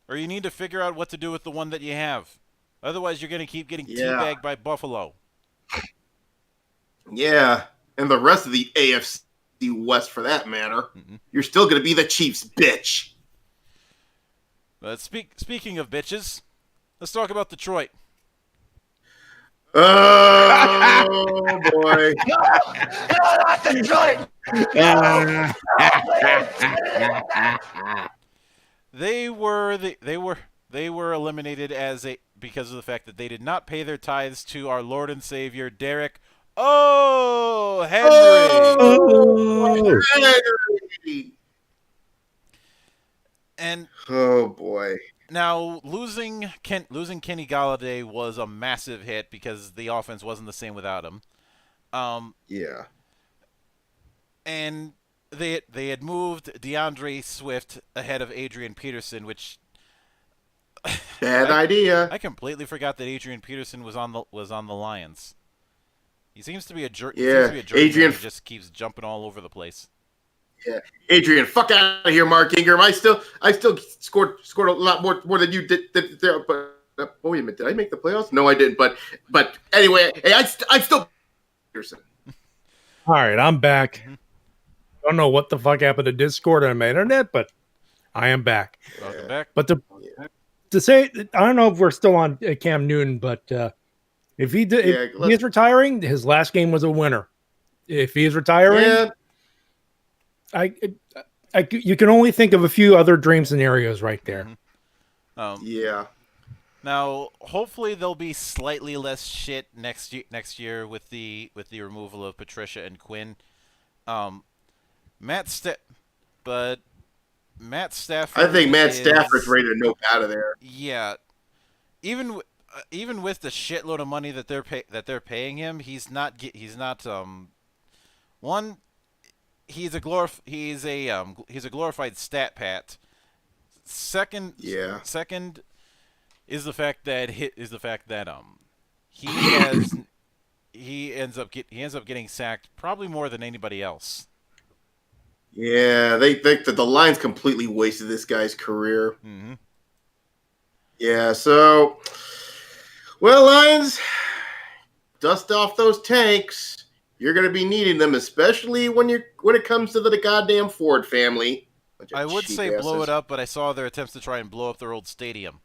or you need to figure out what to do with the one that you have. Otherwise, you're going to keep getting teabagged by Buffalo. yeah, and the rest of the AFC West, for that matter, you're still going to be the Chiefs, bitch. But speaking of bitches, let's talk about Detroit. Oh boy! They were eliminated because of the fact that they did not pay their tithes to our Lord and Savior Derek Henry. Oh, Henry. And Oh boy! now losing Kenny Galladay was a massive hit because the offense wasn't the same without him. Yeah. And they had moved DeAndre Swift ahead of Adrian Peterson, which Bad idea. I completely forgot that Adrian Peterson was on the Lions. He seems to be a jerk. Yeah, Adrian just keeps jumping all over the place. Yeah, Adrian, fuck out of here, Mark Ingram. I still scored a lot more than you did. But wait a minute, did I make the playoffs? No, I didn't. But anyway, hey, I still Peterson. All right, I'm back. don't know what the fuck happened to Discord on my internet, but I am back. Welcome back. But to say, I don't know if we're still on Cam Newton, but if he did, if he is retiring, his last game was a winner. If he is retiring, you can only think of a few other dream scenarios right there. Yeah. Now, hopefully, there'll be slightly less shit next year with the removal of Patricia and Quinn. Matt Stafford. I think Matt Stafford's ready to nope out of there. Yeah, even with the shitload of money that they're paying him, he's not one. He's a glorified stat pat. Second is the fact that he ends up getting sacked probably more than anybody else. Yeah, they think that the line's completely wasted this guy's career. Mm-hmm. Yeah, so Lions, dust off those tanks. You're going to be needing them, especially when it comes to the goddamn Ford family. I would say blow it up, but I saw their attempts to try and blow up their old stadium.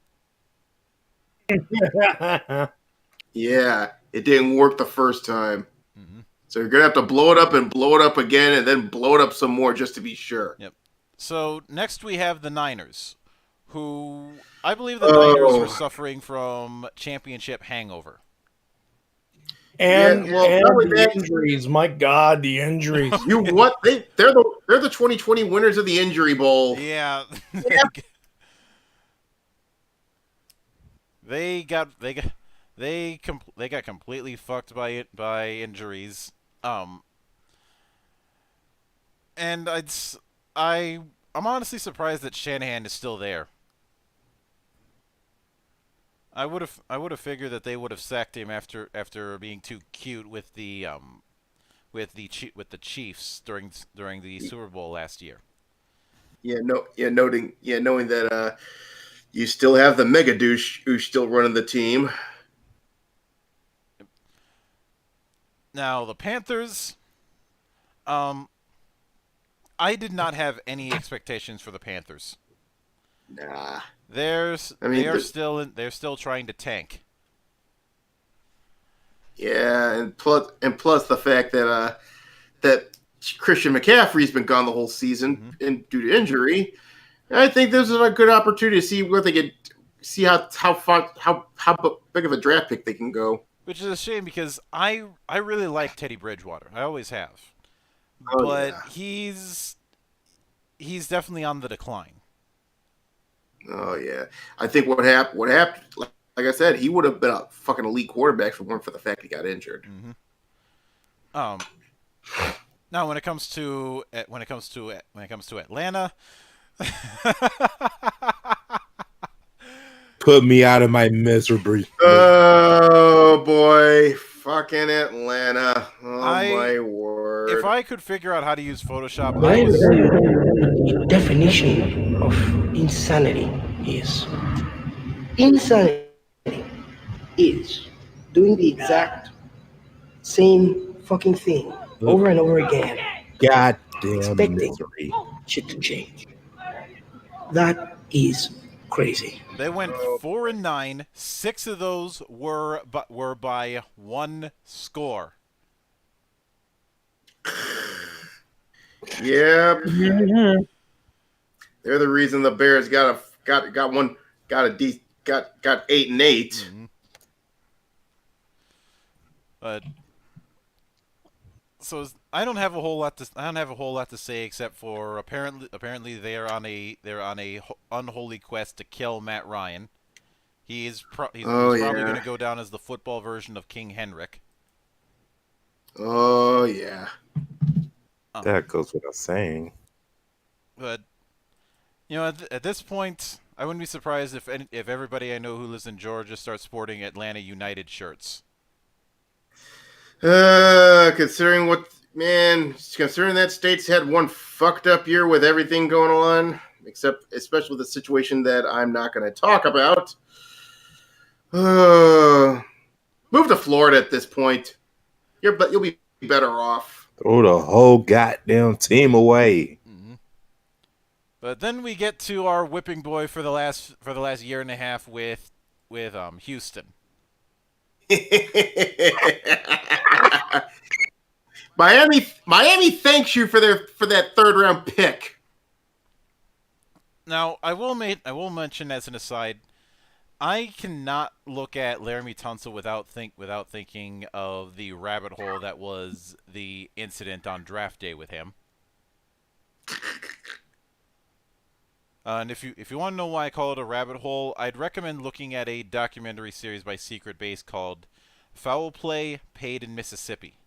Yeah, it didn't work the first time. Mm-hmm. So you're going to have to blow it up and blow it up again and then blow it up some more just to be sure. Yep. So next we have the Niners, who I believe the Niners are suffering from championship hangover. And the injuries, my God, the injuries. You what? They're the 2020 winners of the Injury Bowl. Yeah. They got completely fucked by injuries. And I'm honestly surprised that Shanahan is still there. I would have figured that they would have sacked him after being too cute with the Chiefs during the Super Bowl last year. Knowing that you still have the mega douche who's still running the team. Now the Panthers, I did not have any expectations for the Panthers. Nah. They're still trying to tank. Yeah, and plus the fact that that Christian McCaffrey's been gone the whole season due to injury. I think this is a good opportunity to see where they can see how big of a draft pick they can go. Which is a shame because I really like Teddy Bridgewater. I always have. He's definitely on the decline. Oh yeah, I think what happened. Like I said, he would have been a fucking elite quarterback if it weren't for the fact he got injured. Mm-hmm. Now when it comes to Atlanta, put me out of my misery. Oh boy, fucking Atlanta! Oh my word! If I could figure out how to use Photoshop, The definition of insanity is doing the exact same fucking thing over and over again. Goddamn expecting misery. Shit to change. That is crazy. They went 4-9. 6 of those were by one score. Yep. They're the reason the Bears got 8-8. Mm-hmm. But so I don't have a whole lot to say except for apparently they're on a unholy quest to kill Matt Ryan. He's probably going to go down as the football version of King Henrik. Oh yeah. That goes without saying. But at this point, I wouldn't be surprised if everybody I know who lives in Georgia starts sporting Atlanta United shirts. Considering that state's had one fucked up year with everything going on, especially the situation that I'm not going to talk about. Move to Florida at this point. You'll be better off. Throw the whole goddamn team away. Mm-hmm. But then we get to our whipping boy for the last year and a half with Houston. Miami thanks you for that third round pick. Now, I will mention as an aside, I cannot look at Laramie Tunsil without thinking of the rabbit hole that was the incident on draft day with him. And if you want to know why I call it a rabbit hole, I'd recommend looking at a documentary series by Secret Base called "Foul Play Paid in Mississippi."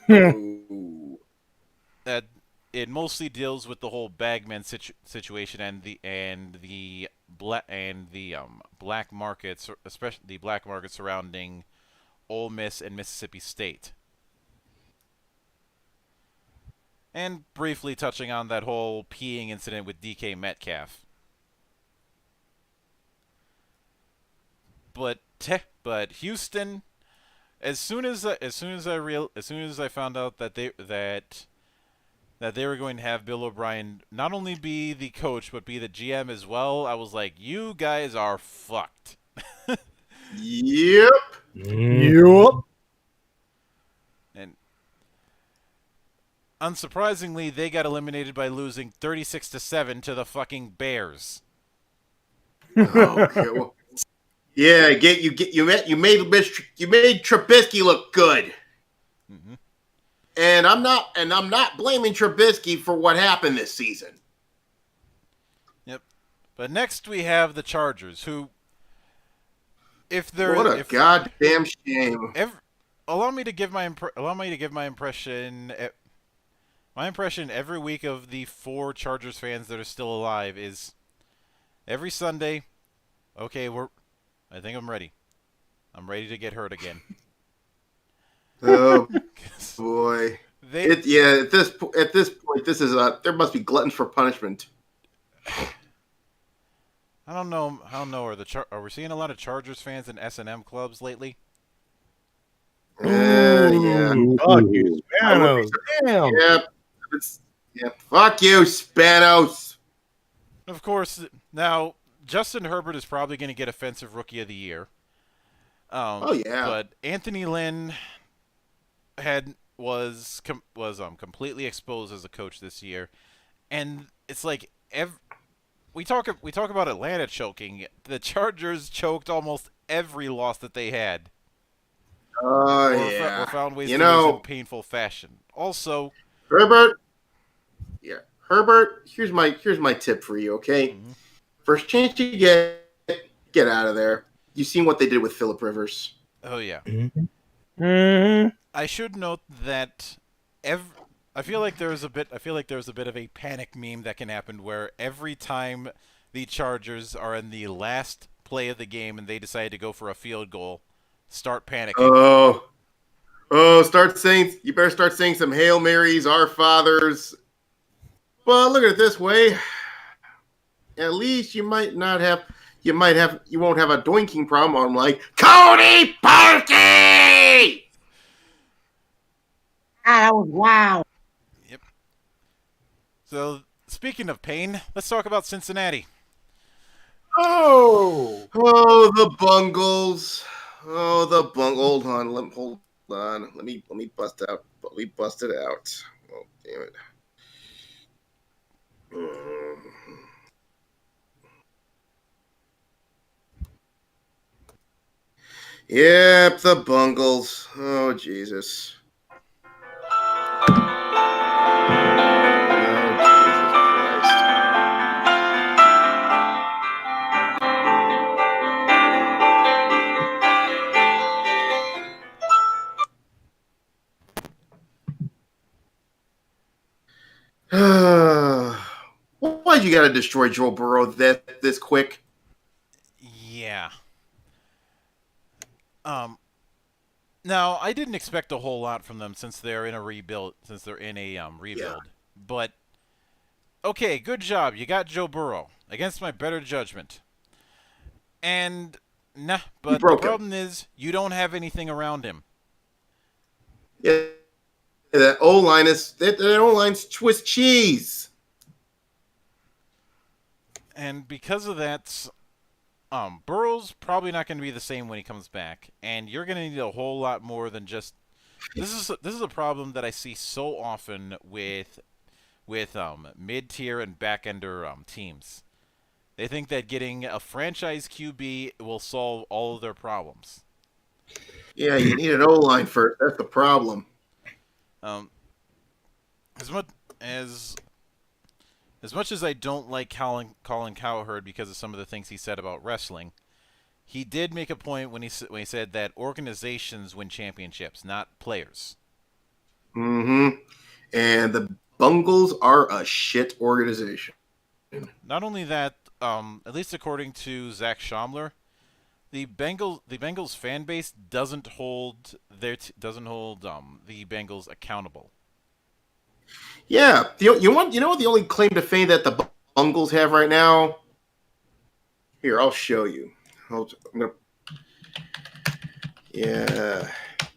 That it mostly deals with the whole bagman situation and the black markets, especially the black market surrounding Ole Miss and Mississippi State. And briefly touching on that whole peeing incident with DK Metcalf. But Houston, as soon as I found out that they were going to have Bill O'Brien not only be the coach but be the GM as well, I was like, you guys are fucked. Yep. Yep. And unsurprisingly, they got eliminated by losing 36-7 to the fucking Bears. Okay. Well, yeah, you made Trubisky look good. Mm-hmm. And I'm not blaming Trubisky for what happened this season. Yep. But next we have the Chargers, who, what a goddamn shame. Allow me to give my impression. My impression every week of the 4 Chargers fans that are still alive is every Sunday. Okay, I think I'm ready. I'm ready to get hurt again. Oh boy! At this point, this is there must be gluttons for punishment. I don't know. Are we seeing a lot of Chargers fans in S&M clubs lately? Yeah. Fuck you, Spanos. Damn. Yep. Fuck you, Spanos. Of course. Now, Justin Herbert is probably going to get Offensive Rookie of the Year. But Anthony Lynn was completely exposed as a coach this year, and it's like we talk about Atlanta choking. The Chargers choked almost every loss that they had. Or found ways to lose in painful fashion. Also, Herbert. Yeah, Herbert. Here's my tip for you. Okay, first chance you get out of there. You seen what they did with Phillip Rivers? Oh yeah. Mm-hmm. I should note that I feel like there was a bit of a panic meme that can happen where every time the Chargers are in the last play of the game and they decide to go for a field goal, start panicking. You better start saying some Hail Marys, Our Fathers. Well, look at it this way. At least you won't have a doinking problem on like Cody Parkey. That was wow. Yep. So, speaking of pain, let's talk about Cincinnati. Oh, the Bungles. Oh, the Hold on. Let me bust out. Let me bust it out. Oh, damn it. Yep, the Bungles. Oh, Jesus. Why'd you gotta destroy Joe Burrow this quick? Yeah. Now I didn't expect a whole lot from them since they're in a rebuild. Yeah. But okay, good job. You got Joe Burrow against my better judgment. And but the problem is you don't have anything around him. Yeah. that O-line is that O-line's Swiss cheese. And because of that, Burrow's probably not going to be the same when he comes back, and you're going to need a whole lot more than just. This is a problem that I see so often with mid-tier and back-ender teams. They think that getting a franchise QB will solve all of their problems. Yeah, you need an O-line first. That's the problem. As much as I don't like Colin Cowherd because of some of the things he said about wrestling, he did make a point when he said that organizations win championships, not players. Mm-hmm. And the Bungles are a shit organization. Not only that, at least according to Zach Schaumler, the Bengals fan base doesn't hold the Bengals accountable. Yeah, you know what the only claim to fame that the Bungles have right now? Here, I'll show you. Yeah.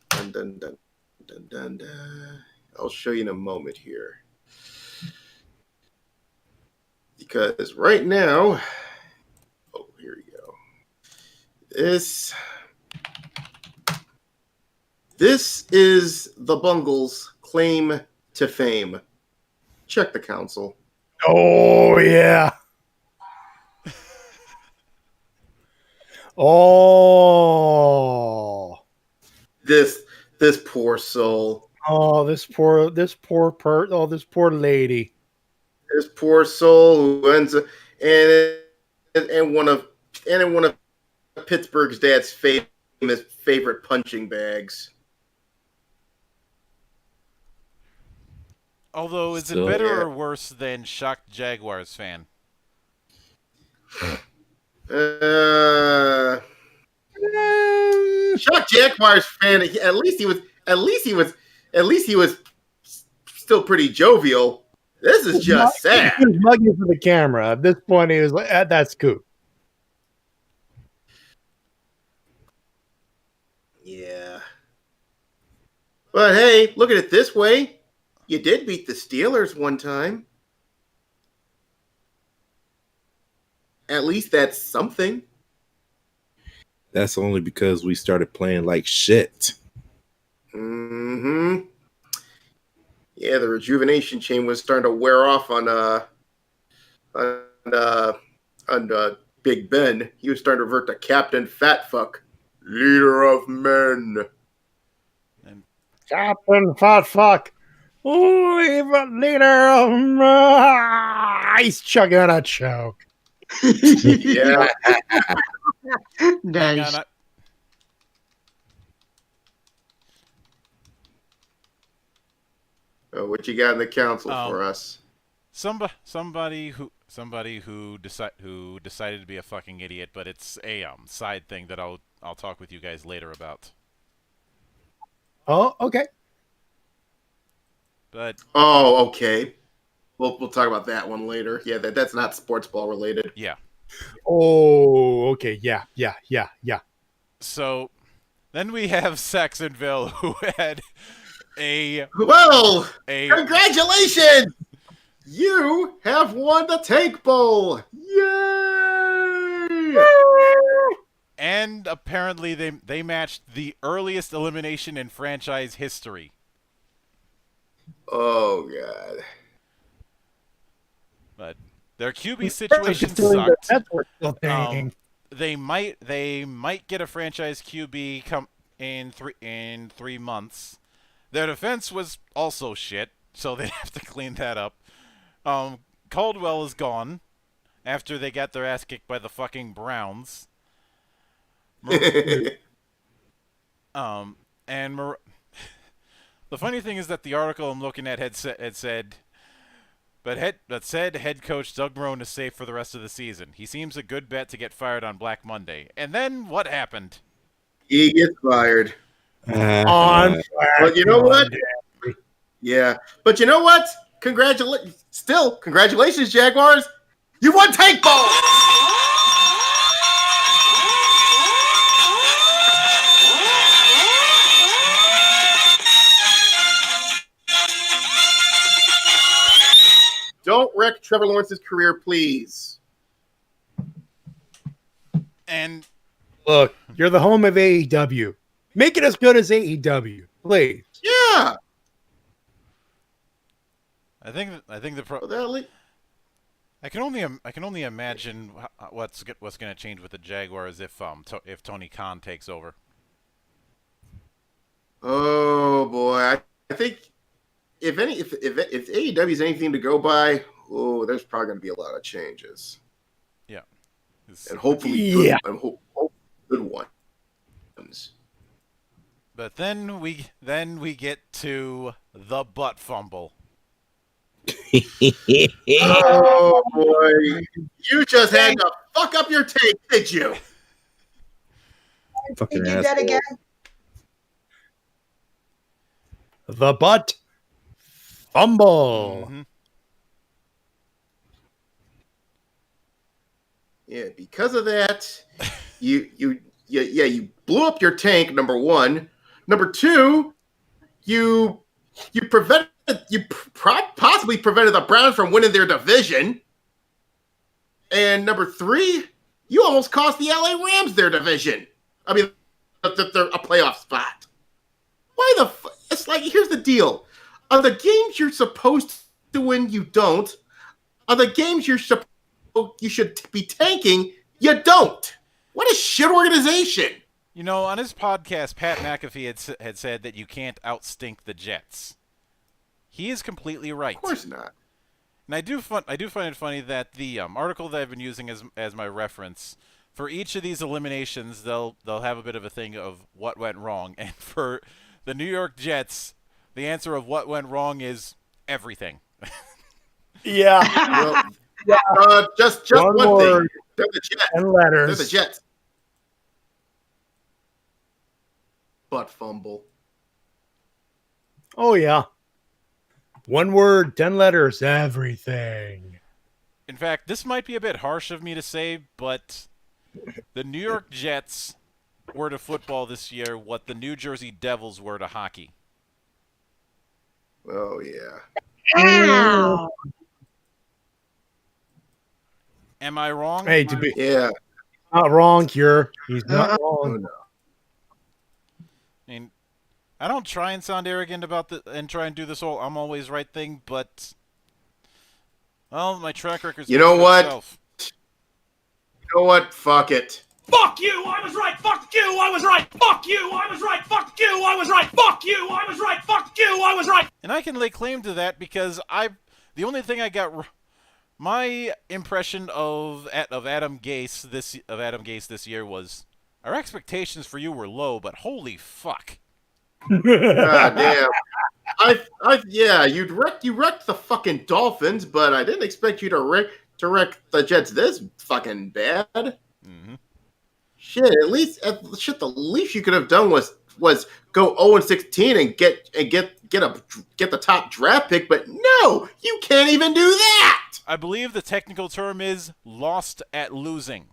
Dun, dun, dun, dun, dun, dun. I'll show you in a moment here. Because right now, here we go. This is the Bungles' claim to fame. Check the council. Oh yeah. Oh. This poor soul. Oh, this poor lady. This poor soul who ends up and one of Pittsburgh's dad's favorite punching bags. Although, is it better or worse than shocked Jaguars fan? Shocked Jaguars fan. At least he was still pretty jovial. This is just sad. He was mugging for the camera. At this point, he was like, "That's cool." Yeah. But hey, look at it this way. You did beat the Steelers one time. At least that's something. That's only because we started playing like shit. Mm-hmm. Yeah, the rejuvenation chain was starting to wear off on Big Ben. He was starting to revert to Captain Fatfuck, leader of men. And Captain Fatfuck, leader of men. He's chugging a choke. Yeah. Nice. What you got in the council for us? Somebody who decided to be a fucking idiot, but it's a side thing that I'll talk with you guys later about. Oh, okay. But okay. We'll talk about that one later. Yeah, that's not sports ball related. Yeah. Oh, okay. Yeah. So then we have Saxonville, who had congratulations! You have won the Tank Bowl! Yay! And apparently they matched the earliest elimination in franchise history. Oh god. But their QB situation sucked. They might get a franchise QB in 3 months. Their defense was also shit, so they have to clean that up. Caldwell is gone after they got their ass kicked by the fucking Browns. The funny thing is that the article I'm looking at had said head coach Doug Marrone is safe for the rest of the season. He seems a good bet to get fired on Black Monday. And then what happened? He gets fired. On but you know what? Yeah. But you know what? Congratulations, Jaguars. You won Tank Bowl! wreck Trevor Lawrence's career, please. And look, you're the home of AEW. Make it as good as AEW, please. Yeah. I think the Well, I can only imagine what's going to change with the Jaguars if Tony Khan takes over. oh boy, I think if AEW is anything to go by, there's probably going to be a lot of changes. Yeah, and hopefully good ones. But then we get to the butt fumble. Oh boy, you just had to fuck up your take, did you? Fucking do asshole. that again. The butt fumble. Mm-hmm. Yeah, because of that, you blew up your tank. Number one, number two, you possibly prevented the Browns from winning their division, and number three, you almost cost the LA Rams their division. I mean, a playoff spot. Why the? It's like, here's the deal: on the games you're supposed to win, you don't. On the games you should be tanking, you don't. What a shit organization. You know, on his podcast, Pat McAfee had said that you can't outstink the Jets. He is completely right. Of course not. And I do find it funny that the article that I've been using as my reference, for each of these eliminations, they'll have a bit of a thing of what went wrong, and for the New York Jets, the answer of what went wrong is everything. Yeah. Well, just one thing. They're the Jets. And letters. They're the Jets. Butt fumble. Oh, yeah. One word, 10 letters, everything. In fact, this might be a bit harsh of me to say, but the New York Jets were to football this year what the New Jersey Devils were to hockey. Oh, yeah. Ow. Am I wrong? Hey, to be not wrong, Cure. He's not Oh, wrong. no. I mean, I don't try and sound arrogant and try and do this whole I'm always right thing, but well, my track record's You know what? itself. You know what? Fuck it. Fuck you, I was right. Fuck you, I was right. Fuck you, I was right. Fuck you, I was right. Fuck you, I was right. Fuck you, I was right. And I can lay claim to that because the only thing I got my impression of Adam Gase this year was our expectations for you were low, but holy fuck. God damn. You wrecked the fucking Dolphins, but I didn't expect you to wreck the Jets this fucking bad. Mm-hmm. Shit, the least you could have done was go 0-16 and get the top draft pick, but no, you can't even do that. I believe the technical term is lost at losing.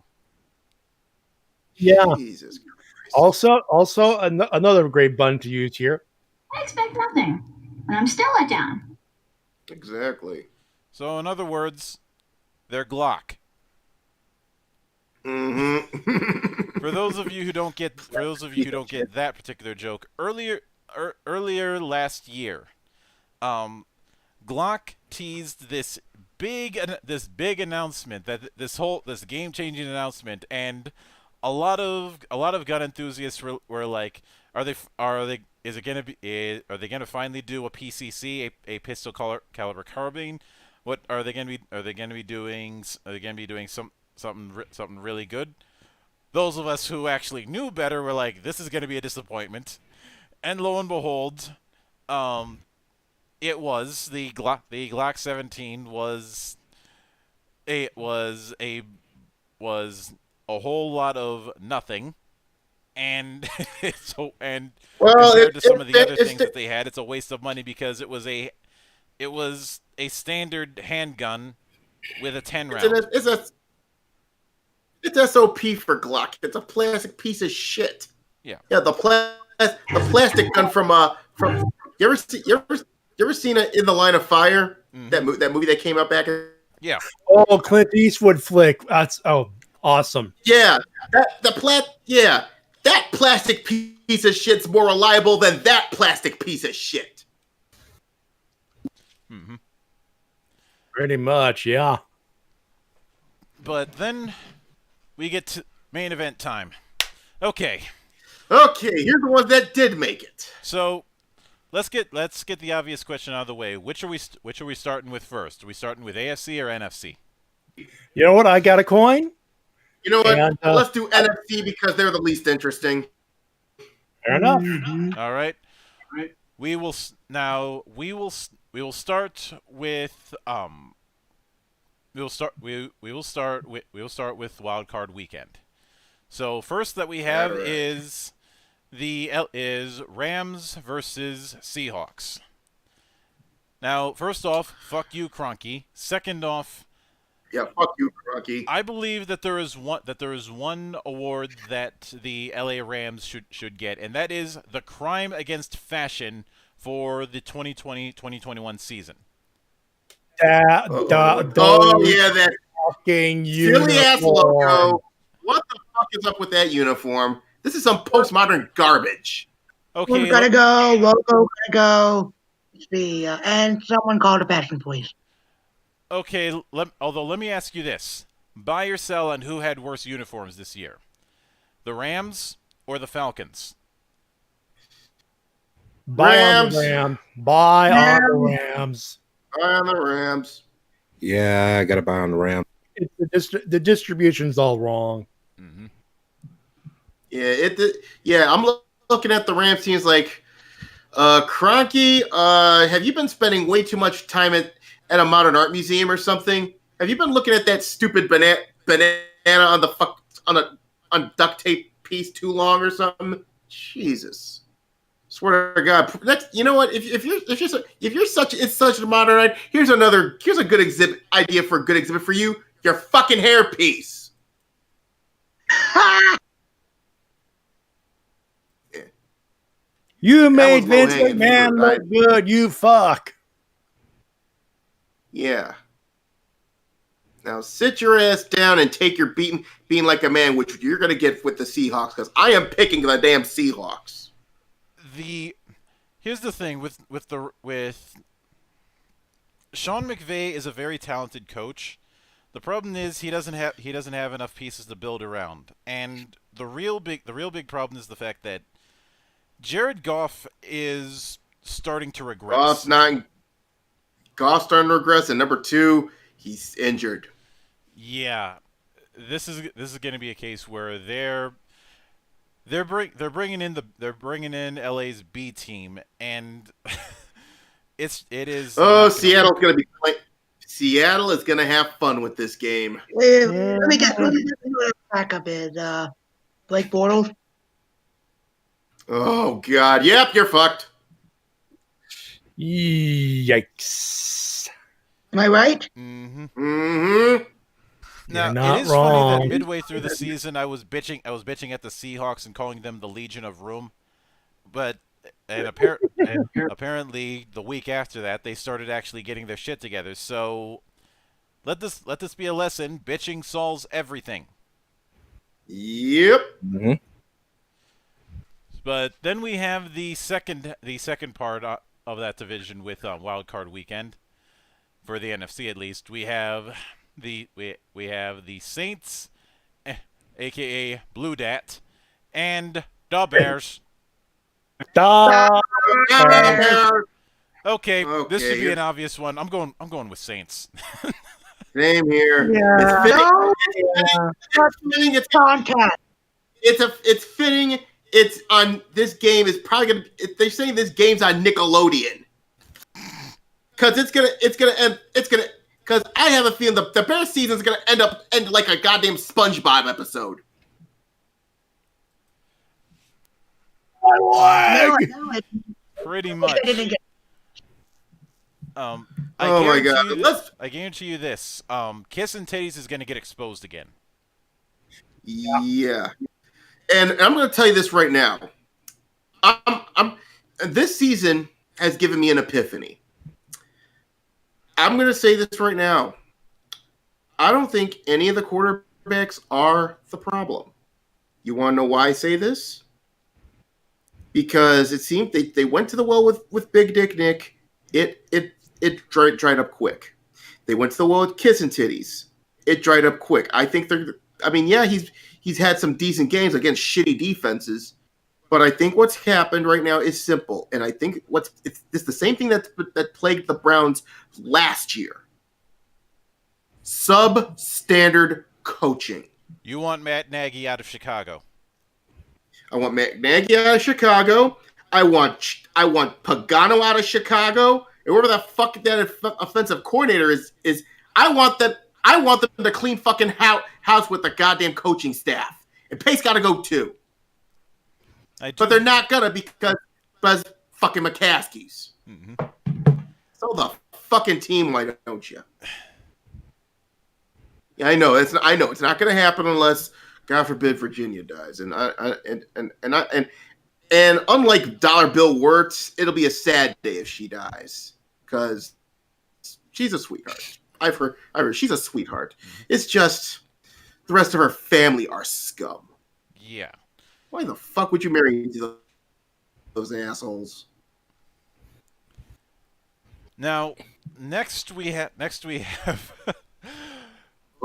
Yeah. Jesus Christ. Also, another great button to use here. I expect nothing, and I'm still let down. Exactly. So, in other words, they're Glock. Mm-hmm. For those of you who don't get that particular joke, earlier last year, Glock teased this big announcement, that this game-changing announcement, and a lot of gun enthusiasts were like, are they going to finally do a PCC, a pistol caliber carbine? What are they going to be doing? Are they going to be doing something really good? Those of us who actually knew better were like, this is going to be a disappointment. And lo and behold, it was the Glock 17 was a whole lot of nothing, and compared to some of the other things that they had, it's a waste of money because it was a standard handgun with a 10 round. It's SOP for Glock. It's a plastic piece of shit. Yeah. Yeah, the plastic gun from you ever seen it In the Line of Fire? Mm-hmm. That movie that came out back in Yeah. Oh, Clint Eastwood flick. That's awesome. Yeah, that plastic piece of shit's more reliable than that plastic piece of shit. Mm-hmm. Pretty much, yeah. But then we get to main event time. Okay. Okay, here's the ones that did make it. So let's get the obvious question out of the way. Which are we starting with first? Are we starting with AFC or NFC? You know what? I got a coin. You know what? And, Let's do NFC because they're the least interesting. Fair enough. All right. We will start with we will start with wild card weekend. So first that we have is Rams versus Seahawks. Now, first off, fuck you, Kroenke. Second off, yeah, fuck you, Kroenke. I believe that there is one award that the LA Rams should get, and that is the crime against fashion for the 2020-2021 season. That fucking silly ass logo. What the fuck is up with that uniform? This is some postmodern garbage. Okay, gotta go. Logo gotta go. Let's see, and someone called a passion, please. Okay, let me ask you this: buy or sell on who had worse uniforms this year, the Rams or the Falcons? Buy on the Rams. Buy on the Rams. Buy on the Rams. Yeah, I gotta buy on the Rams. The distribution's all wrong. Mm-hmm. Yeah, I'm looking at the Rams teams like, Kroenke, have you been spending way too much time at a modern art museum or something? Have you been looking at that stupid banana on duct tape piece too long or something? Jesus. Swear to God. You know what? If you're such a modern art, here's a good idea for a good exhibit for you. Your fucking hairpiece. You made Vince McMahon look good, you fuck. Yeah. Now sit your ass down and take your being like a man, which you're gonna get with the Seahawks, because I am picking the damn Seahawks. Here's the thing with Sean McVay is a very talented coach. The problem is he doesn't have enough pieces to build around, and the real big problem is the fact that Jared Goff is starting to regress. Goff's starting to regress, and number 2, he's injured. Yeah, this is going to be a case where they're bringing in LA's B team, and it is. Seattle's going to be playing. Seattle is going to have fun with this game. Let me get backup is Blake Bortles. Oh God! Yep, you're fucked. Yikes! Am I right? Mm-hmm. Mm-hmm. Now, not it is wrong. funny that midway through the season, I was bitching at the Seahawks and calling them the Legion of Room, but apparently the week after that, they started actually getting their shit together. So let this be a lesson: bitching solves everything. Yep. Mm-hmm. But then we have the second part of that division with Wild Card Weekend for the NFC at least. We have the Saints, aka Blue Dat, and the Bears. Okay, this should be an obvious one. I'm going with Saints. Same here. Yeah. It's contact. It's fitting. It's on this game is probably gonna. They're saying this game's on Nickelodeon because it's gonna end. Because I have a feeling the Bears season is gonna end like a goddamn SpongeBob episode. Pretty much. Oh my God! I guarantee you this: Kiss and Titties is gonna get exposed again. Yeah. And I'm going to tell you this right now. This season has given me an epiphany. I'm going to say this right now. I don't think any of the quarterbacks are the problem. You want to know why I say this? Because it seemed they went to the well with Big Dick Nick. It dried up quick. They went to the well with Kiss and Titties. It dried up quick. I think he's had some decent games against shitty defenses, but I think what's happened right now is simple. And I think it's the same thing that plagued the Browns last year. Substandard coaching. You want Matt Nagy out of Chicago. I want Matt Nagy out of Chicago. I want Pagano out of Chicago. And whoever the fuck that offensive coordinator is I want them to clean fucking house with the goddamn coaching staff. And Pace got to go too. But they're not gonna because fucking McCaskies. Mm-hmm. So the fucking team, why don't you? Yeah, I know it's not gonna happen unless, God forbid, Virginia dies. And unlike Dollar Bill Wirtz, it'll be a sad day if she dies because she's a sweetheart. I've heard she's a sweetheart. It's just the rest of her family are scum. Yeah. Why the fuck would you marry those assholes? Now, next we have.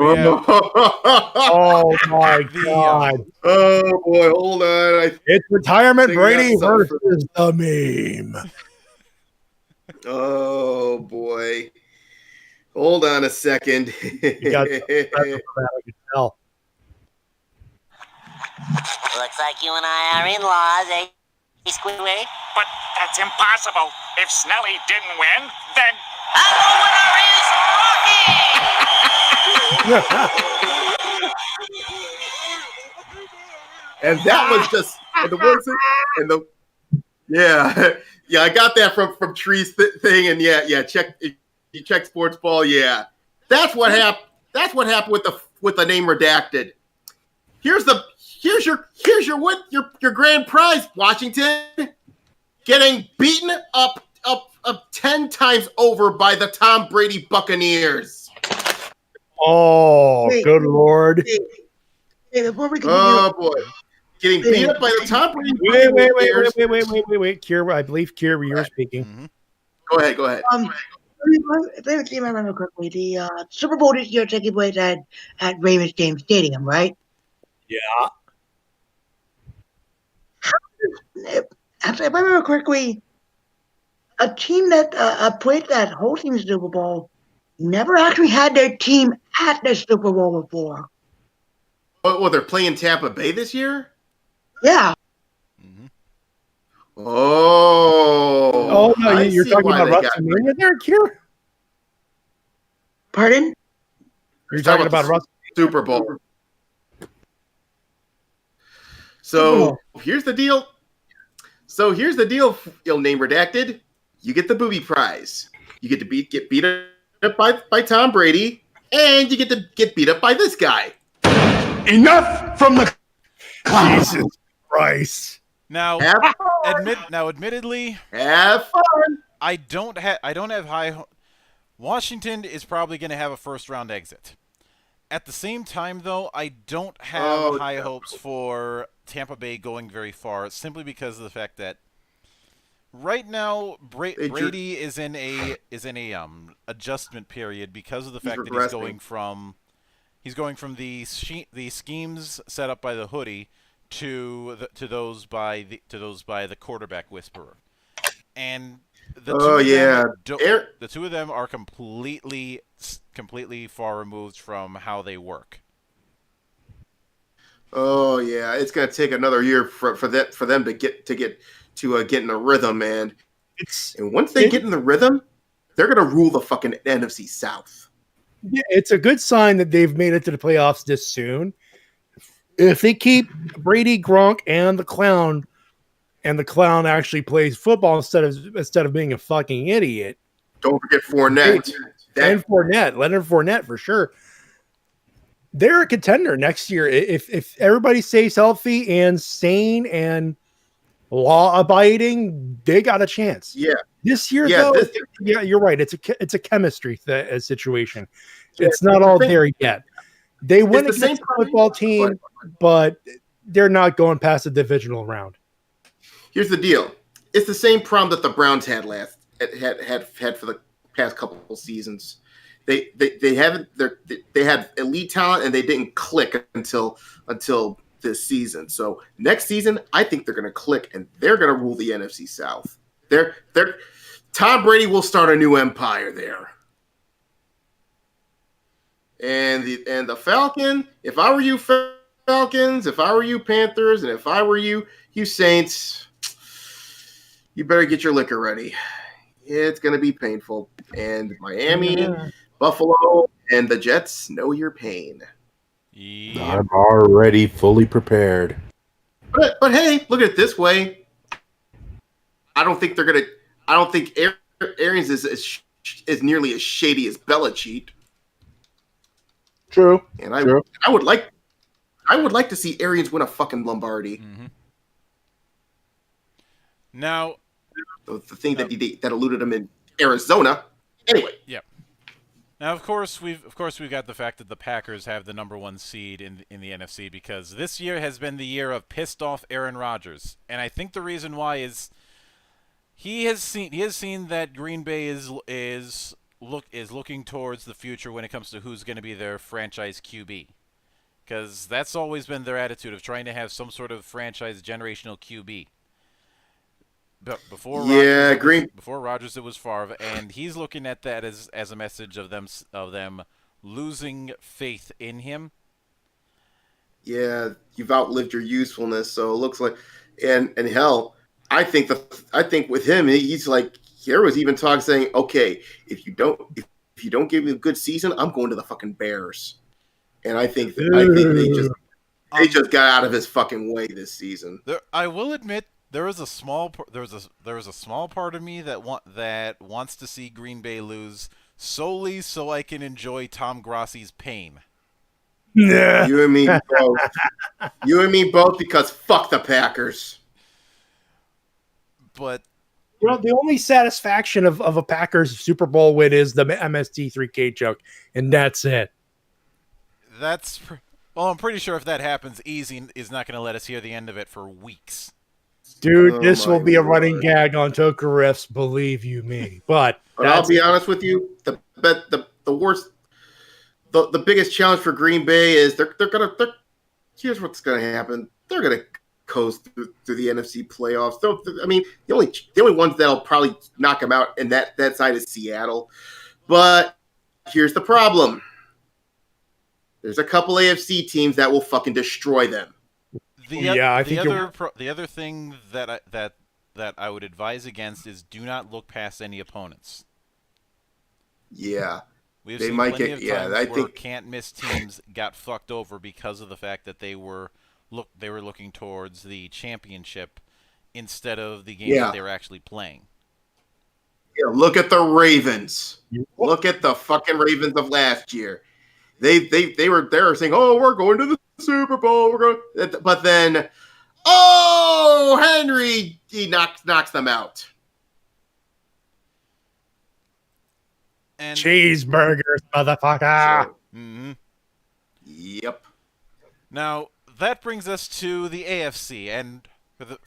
Oh my God! Oh boy, hold on. It's retirement Brady versus the meme. Oh boy, hold on a second. You got I can tell. Looks like you and I are in-laws, eh, Squidward? But that's impossible. If Snelly didn't win, then And that was just and the worst thing, and the yeah, I got that from Tree's thing, and yeah, check you check Sportsball, yeah, that's what happened. That's what happened with the name redacted. Here's your grand prize, Washington, getting beaten up 10 times over by the Tom Brady Buccaneers. Oh, good Lord! Hey, before we continue, boy, getting beat up by the Tom Brady Buccaneers. Wait, Kier, I believe Kier, you were speaking. Mm-hmm. Go ahead. Let me remember quickly. The Super Bowl this year taking place at Raymond James Stadium, right? Yeah. If I remember correctly, a team that played that hosting the Super Bowl never actually had their team at the Super Bowl before. Oh, they're playing Tampa Bay this year? Yeah. Mm-hmm. Oh, no, you're talking about WrestleMania there, Kier? Pardon? You're talking about Super Bowl. So here's the deal. Name redacted. You get the booby prize. You get to get beat up by Tom Brady, and you get to get beat up by this guy. Enough from the clowns. Jesus Christ. Now, admittedly, have fun. I don't have high. Washington is probably going to have a first-round exit. At the same time, though, I don't have high hopes for Tampa Bay going very far, simply because of the fact that right now Brady is in a adjustment period because of the fact that he's going from the schemes set up by the hoodie to those by the quarterback whisperer, and the two of them are completely far removed from how they work. Oh yeah, it's gonna take another year for them to get in the rhythm, man. And once they get in the rhythm, they're gonna rule the fucking NFC South. Yeah, it's a good sign that they've made it to the playoffs this soon. If they keep Brady, Gronk, and the clown actually plays football instead of being a fucking idiot. Don't forget Fournette. And Fournette, Leonard Fournette for sure. They're a contender next year if everybody stays healthy and sane and law abiding. They got a chance. Yeah. This year, though, you're right. It's a chemistry situation. It's not all there yet. They win the against same the football team, but they're not going past the divisional round. Here's the deal. It's the same problem that the Browns had had for the past couple of seasons. They haven't they had elite talent and they didn't click until this season. So next season, I think they're going to click and they're going to rule the NFC South. They're Tom Brady will start a new empire there. And the Falcon, if I were you Falcons, if I were you Panthers, and if I were you Saints, you better get your liquor ready. It's going to be painful. And Miami, Buffalo, and the Jets know your pain. Yep. I'm already fully prepared. But hey, look at it this way. I don't think Arians is nearly as shady as Belichick. True. And I would like to see Arians win a fucking Lombardi. Mm-hmm. Now, the thing that eluded him in Arizona. Anyway. Yep. Now, of course, we've got the fact that the Packers have the number 1 seed in the NFC because this year has been the year of pissed off Aaron Rodgers, and I think the reason why is he has seen that Green Bay is looking towards the future when it comes to who's going to be their franchise QB, because that's always been their attitude of trying to have some sort of franchise generational QB. But before Rodgers, it was Favre, and he's looking at that as a message of them losing faith in him. Yeah, you've outlived your usefulness, so it looks like, and hell, I think with him, he's like, there was even talk saying, okay, if you don't give me a good season, I'm going to the fucking Bears, and I think they just got out of his fucking way this season. I will admit. There was a small part of me that wants to see Green Bay lose solely so I can enjoy Tom Grossi's pain. Yeah. You and me both. You and me both, because fuck the Packers. But the only satisfaction of a Packers Super Bowl win is the MST3K joke, and that's it. I'm pretty sure if that happens, Easy is not going to let us hear the end of it for weeks. Dude, this will be a running gag on Toker Riffs, believe you me. But I'll be honest with you, the worst, the biggest challenge for Green Bay is here's what's gonna happen. They're gonna coast through the NFC playoffs. I mean, the only ones that'll probably knock them out in that side is Seattle. But here's the problem. There's a couple AFC teams that will fucking destroy them. The other thing that I would advise against is do not look past any opponents. Yeah, we've seen plenty of times where can't miss teams got fucked over because of the fact that they were looking towards the championship instead of the game that they were actually playing. Yeah, look at the Ravens. Look at the fucking Ravens of last year. They were saying, "Oh, we're going to the Super Bowl." But then, Henry, he knocks them out. And cheeseburgers, motherfucker. So, Yep. Now that brings us to the AFC, and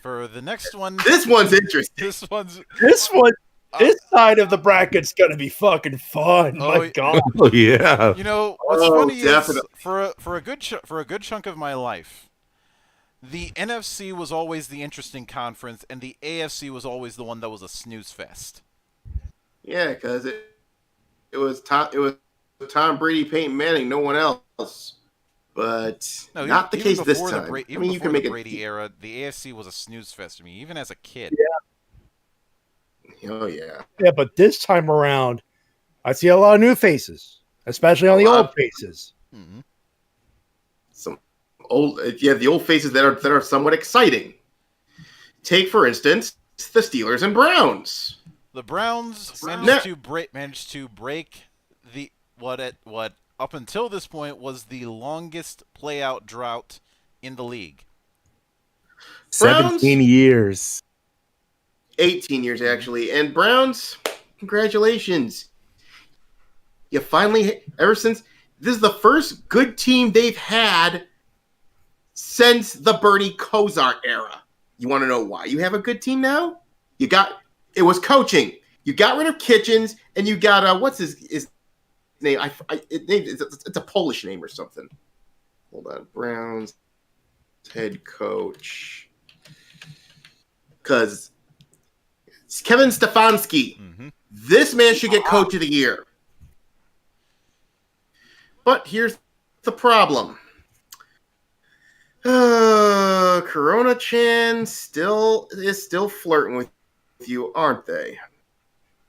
for the next one, this one's interesting. This side of the bracket's gonna be fucking fun. My God. Oh yeah. You know what's funny is for a good chunk of my life, the NFC was always the interesting conference, and the AFC was always the one that was a snooze fest. Yeah, because it was Tom Brady, Peyton Manning, no one else. But not the case this time. Even before the Brady era, the AFC was a snooze fest to me, even as a kid. Yeah. Oh, yeah. Yeah, but this time around, I see a lot of new faces, especially on the old faces. Mm-hmm. Some the old faces that are somewhat exciting. Take, for instance, the Steelers and Browns. The Browns managed to break the what up until this point was the longest playout drought in the league. 17 years. 18 years, actually. And Browns, congratulations. You finally, ever since this is the first good team they've had since the Bernie Kosar era. You want to know why you have a good team now? It was coaching. You got rid of Kitchens, and you got what's his name? It's a Polish name or something. Hold on, Browns head coach, because it's Kevin Stefanski. Mm-hmm. This man should get coach of the year. But here's the problem. Corona Chan is still flirting with you, aren't they?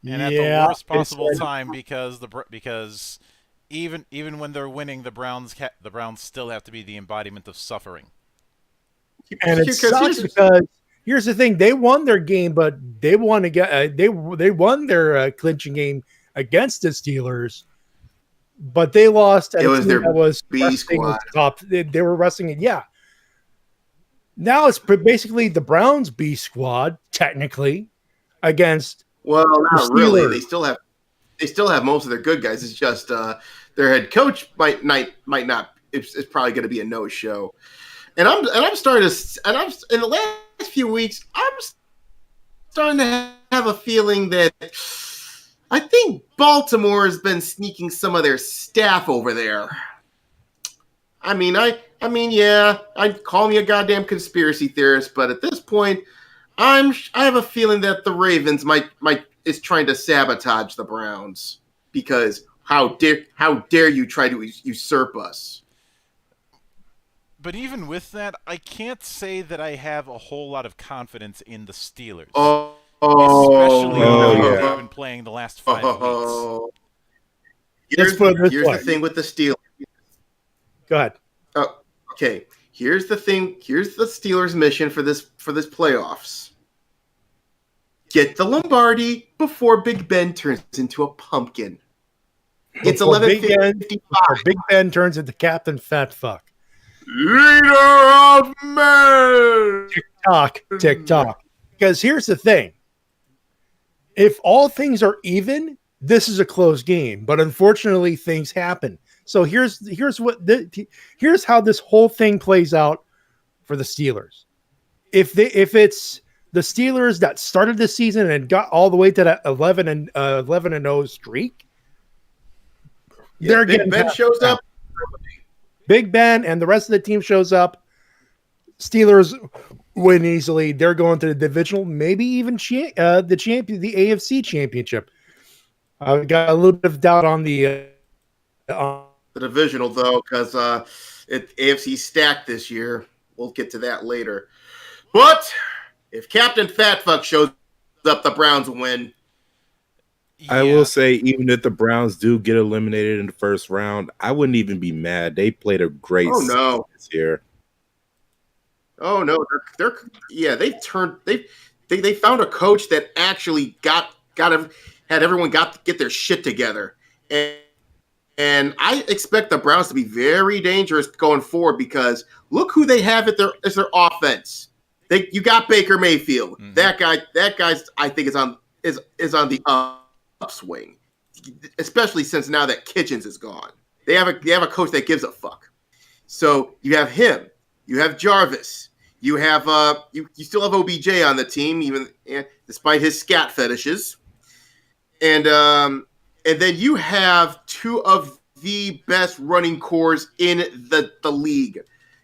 And at the worst possible time, because even when they're winning, the Browns still have to be the embodiment of suffering. And it sucks because here's the thing: they won their game, but they won again. They won their clinching game against the Steelers, but they lost. It was their B squad. They were wrestling it. Yeah. Now it's basically the Browns B squad, technically, against. Well, not really. They still have most of their good guys. It's just their head coach might not. It's probably going to be a no show. And I'm starting to. And I'm in the last few weeks. I'm starting to have a feeling that I think Baltimore has been sneaking some of their staff over there. I mean, yeah, I'd call me a goddamn conspiracy theorist, but at this point, I have a feeling that the Ravens is trying to sabotage the Browns because how dare you try to usurp us? But even with that, I can't say that I have a whole lot of confidence in the Steelers. Especially when they've been playing the last 5 weeks. Here's the thing with the Steelers. Go ahead. Oh, okay. Here's the thing. Here's the Steelers' mission for this playoffs. Get the Lombardi before Big Ben turns into a pumpkin. It's 11:55. Big Ben turns into Captain Fat Fuck. Leader of men. TikTok. Because here's the thing: if all things are even, this is a close game. But unfortunately, things happen. So here's how this whole thing plays out for the Steelers. If it's the Steelers that started the season and got all the way to that 11-0 streak, they're Big Ben shows up. Big Ben and the rest of the team shows up. Steelers win easily. They're going to the divisional, maybe even the AFC championship. I've got a little bit of doubt on the divisional, though, because AFC stacked this year. We'll get to that later. But if Captain Fatfuck shows up, the Browns win. I will say, even if the Browns do get eliminated in the first round, I wouldn't even be mad. They played a great season this year. Oh no, they found a coach that actually had everyone get their shit together. And I expect the Browns to be very dangerous going forward because look who they have as their offense. You got Baker Mayfield. Mm-hmm. That guy's I think is on the upswing, especially since now that Kitchens is gone. They have a coach that gives a fuck. So you have him. You have Jarvis. You have you still have OBJ on the team, even despite his scat fetishes. And then you have two of the best running cores in the league,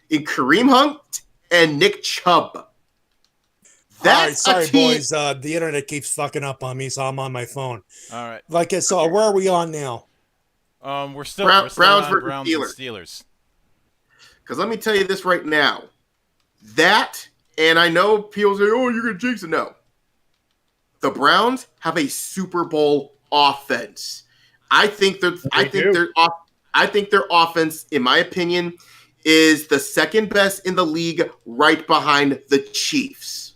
in Kareem Hunt and Nick Chubb. That's sorry, boys. The internet keeps fucking up on me, so I'm on my phone. All right. Like I saw, where are we on now? We're still Browns on Browns and Steelers. Because let me tell you this right now. That, and I know people say, "Oh, you're gonna jinx it." No. The Browns have a Super Bowl offense. I think their offense, in my opinion, is the second best in the league, right behind the Chiefs.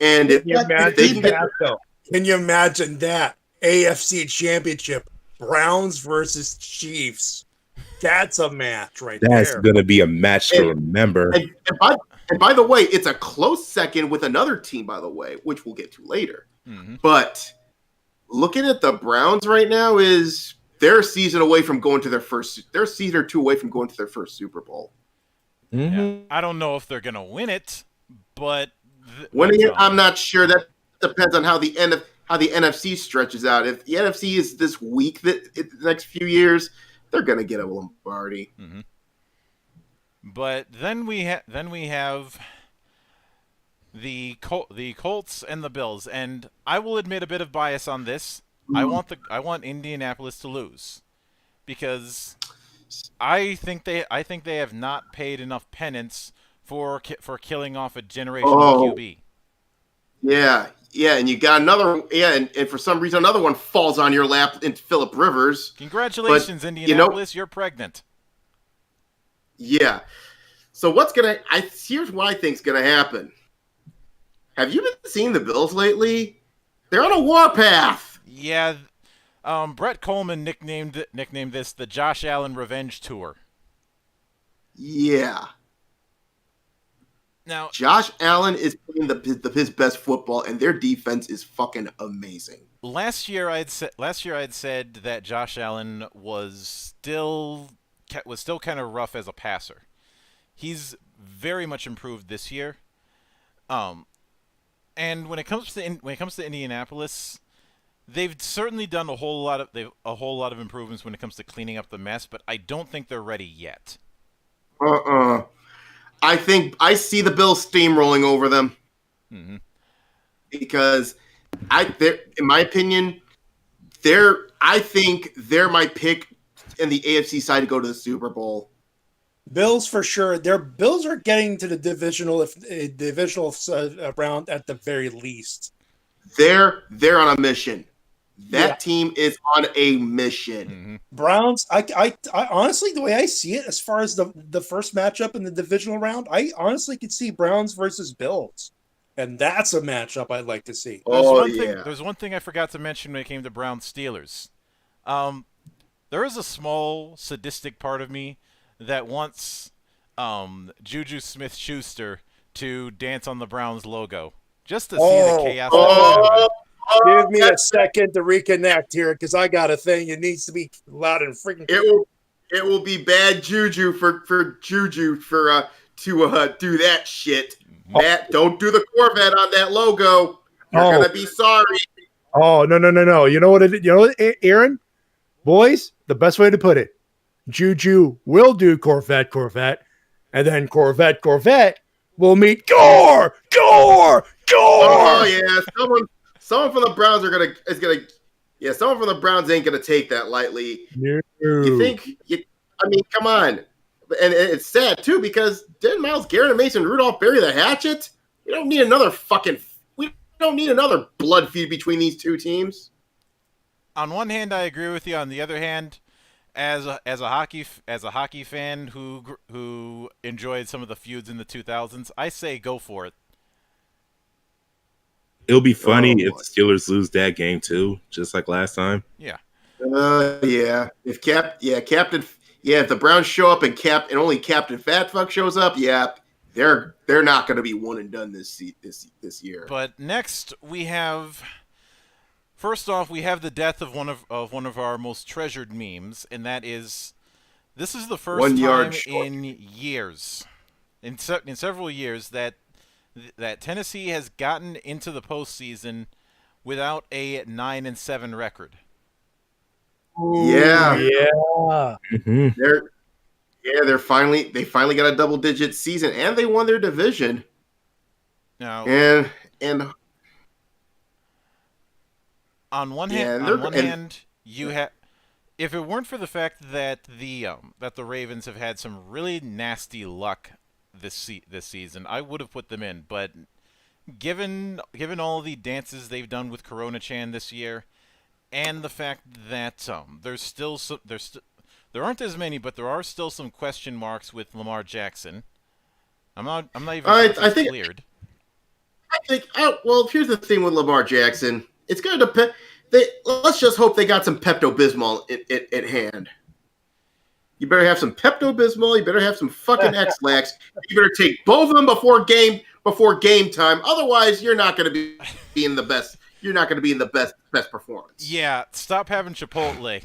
And can you imagine that AFC Championship, Browns versus Chiefs? That's a match right there. That's going to be a match to remember. And by the way, it's a close second with another team, by the way, which we'll get to later. Mm-hmm. But looking at the Browns right now is they're a season away from going to they're a season or two away from going to their first Super Bowl. Mm-hmm. Yeah. I don't know if they're going to win it, but winning it, I'm not sure. That depends on how the NFC stretches out. If the NFC is this weak that the next few years, they're going to get a Lombardi. Mm-hmm. But then we have the Colts and the Bills, and I will admit a bit of bias on this. I want Indianapolis to lose because I think they have not paid enough penance for killing off a generational QB. Yeah, and you got another. Yeah, and for some reason another one falls on your lap in Phillip Rivers. Congratulations, but, Indianapolis! You're pregnant. Yeah. So here's what I think's gonna happen. Have you been seeing the Bills lately? They're on a warpath. Yeah. Brett Coleman nicknamed this the Josh Allen Revenge Tour. Yeah. Now Josh Allen is playing his best football, and their defense is fucking amazing. Last year I'd said that Josh Allen was still kind of rough as a passer. He's very much improved this year. And when it comes to Indianapolis, they've certainly done a whole lot of improvements when it comes to cleaning up the mess, but I don't think they're ready yet. I think I see the Bills steamrolling over them. Mm-hmm. Because in my opinion, I think they're my pick in the AFC side to go to the Super Bowl. Bills for sure. Their Bills are getting to the divisional round at the very least. They're on a mission. That team is on a mission. Mm-hmm. Browns, I honestly, the way I see it, as far as the first matchup in the divisional round, I honestly could see Browns versus Bills. And that's a matchup I'd like to see. There's one thing I forgot to mention when it came to Browns Steelers. There is a small sadistic part of me that wants Juju Smith-Schuster to dance on the Browns logo just to see the chaos. Give me a second to reconnect here because I got a thing. It needs to be loud and freaking. It will be bad juju for Juju to do that shit. Matt, don't do the Corvette on that logo. You're gonna be sorry. Oh no! You know what? Aaron, boys, the best way to put it: Juju will do Corvette, and then Corvette will meet Gore. Oh yeah, someone from the Browns someone from the Browns ain't gonna take that lightly. No. You think? I mean, come on. And it's sad too because didn't Myles Garrett and Mason Rudolph bury the hatchet? We don't need another blood feud between these two teams. On one hand, I agree with you. On the other hand, as a hockey fan who enjoyed some of the feuds in the 2000s, I say go for it. It'll be funny if the Steelers lose that game too, just like last time. Yeah. Yeah. If the Browns show up and only Captain Fatfuck shows up, they're not going to be one and done this year. But next first off, we have the death of one of our most treasured memes, and that is this is the first time in years, in several years that Tennessee has gotten into the postseason without a 9-7 record. Yeah. Mm-hmm. They finally got a double-digit season, and they won their division. Now, and on one hand, you have. If it weren't for the fact that the Ravens have had some really nasty luck this season, I would have put them in. But given all the dances they've done with Corona Chan this year, and the fact that there aren't as many, but there are still some question marks with Lamar Jackson. I'm not even sure if it's cleared. Well, here's the thing with Lamar Jackson. It's going to depend. Let's just hope they got some Pepto-Bismol at hand. You better have some Pepto-Bismol. You better have some fucking X-Lax. You better take both of them before game time. Otherwise, you're not going to be in the best. you're not going to be in the best performance. Yeah, stop having Chipotle.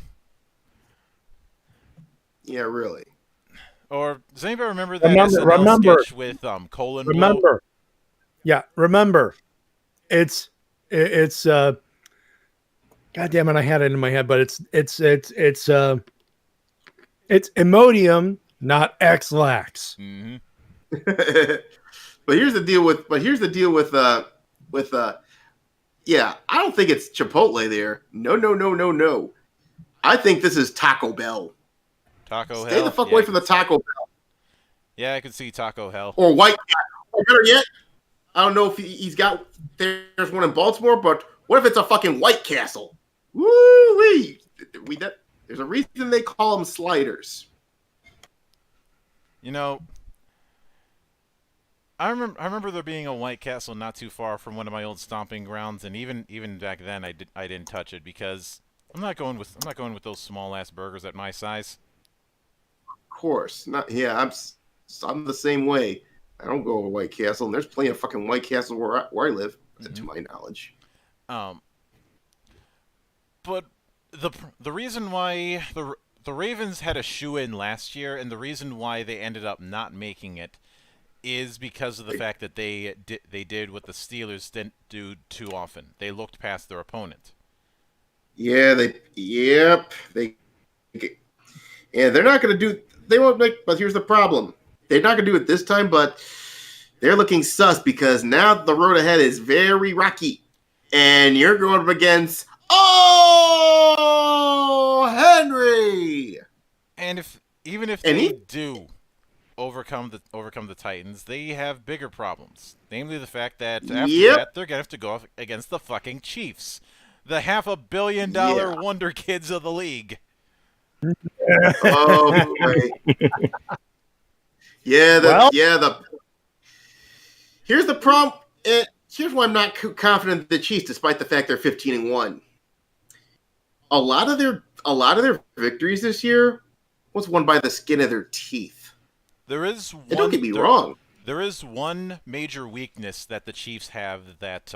Yeah, really. Or does anybody remember that SNL sketch with colon blow? Remember. It's God damn it, I had it in my head, but it's Imodium, not X-Lax. Mm-hmm. But here's the deal with yeah, I don't think it's Chipotle there. No. I think this is Taco Bell. Stay the fuck away from the Taco Bell. Yeah, I could see Taco Hell. Or White Castle. Or better yet, I don't know if he's got. There's one in Baltimore, but what if it's a fucking White Castle? Woo-wee! There's a reason they call them sliders. You know, I remember there being a White Castle not too far from one of my old stomping grounds, and even back then I didn't touch it because I'm not going with those small ass burgers at my size. Of course, not. Yeah, I'm the same way. I don't go to White Castle, and there's plenty of fucking White Castle where I live, to my knowledge. But the reason why the Ravens had a shoe-in last year, and the reason why they ended up not making it, is because of the fact that they did what the Steelers didn't do too often. They looked past their opponent. Yeah, they're not going to do. They won't make. But here's the problem: they're not going to do it this time. But they're looking sus because now the road ahead is very rocky, and you're going up against Henry. And even if they do overcome the Titans, they have bigger problems. Namely, the fact that after that they're gonna have to go up against the fucking Chiefs, the $500 million wonder kids of the league. Oh, boy. Here's the problem. Here's why I'm not confident in the Chiefs, despite the fact they're 15-1. A lot of their victories this year was won by the skin of their teeth. Don't get me wrong. There is one major weakness that the Chiefs have that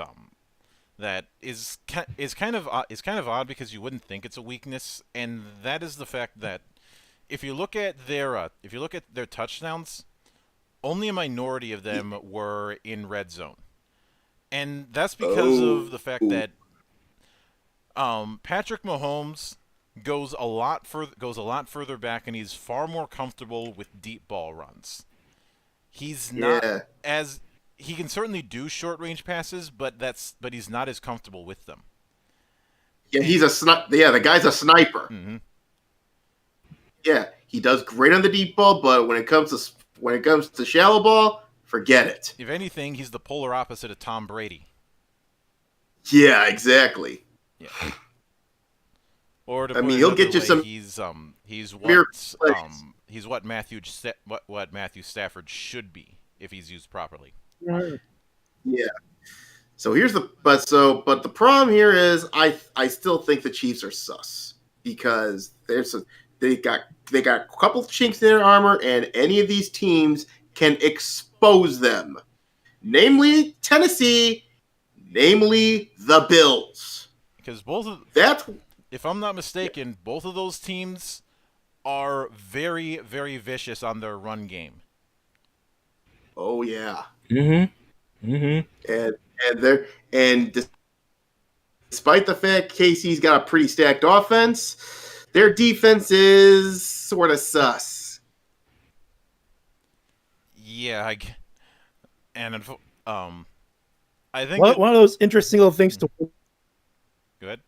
is kind of odd because you wouldn't think it's a weakness, and that is the fact that if you look at their touchdowns, only a minority of them were in red zone, and that's because of the fact that Patrick Mahomes goes a lot further back, and he's far more comfortable with deep ball runs. He's not as he can certainly do short range passes, but he's not as comfortable with them. Yeah, the guy's a sniper. Mm-hmm. Yeah, he does great on the deep ball, but when it comes to shallow ball, forget it. If anything, he's the polar opposite of Tom Brady. Yeah, exactly. Yeah. Or to he'll get you some. He's what Matthew Stafford should be if he's used properly. Yeah. So but the problem here is I still think the Chiefs are sus because they got a couple of chinks in their armor, and any of these teams can expose them. Namely Tennessee, namely the Bills. Because if I'm not mistaken, both of those teams are very, very vicious on their run game. Oh yeah. Mm-hmm. Mm-hmm. And despite the fact Casey's got a pretty stacked offense, their defense is sort of sus. Yeah, I think one of those interesting little things to. Go ahead.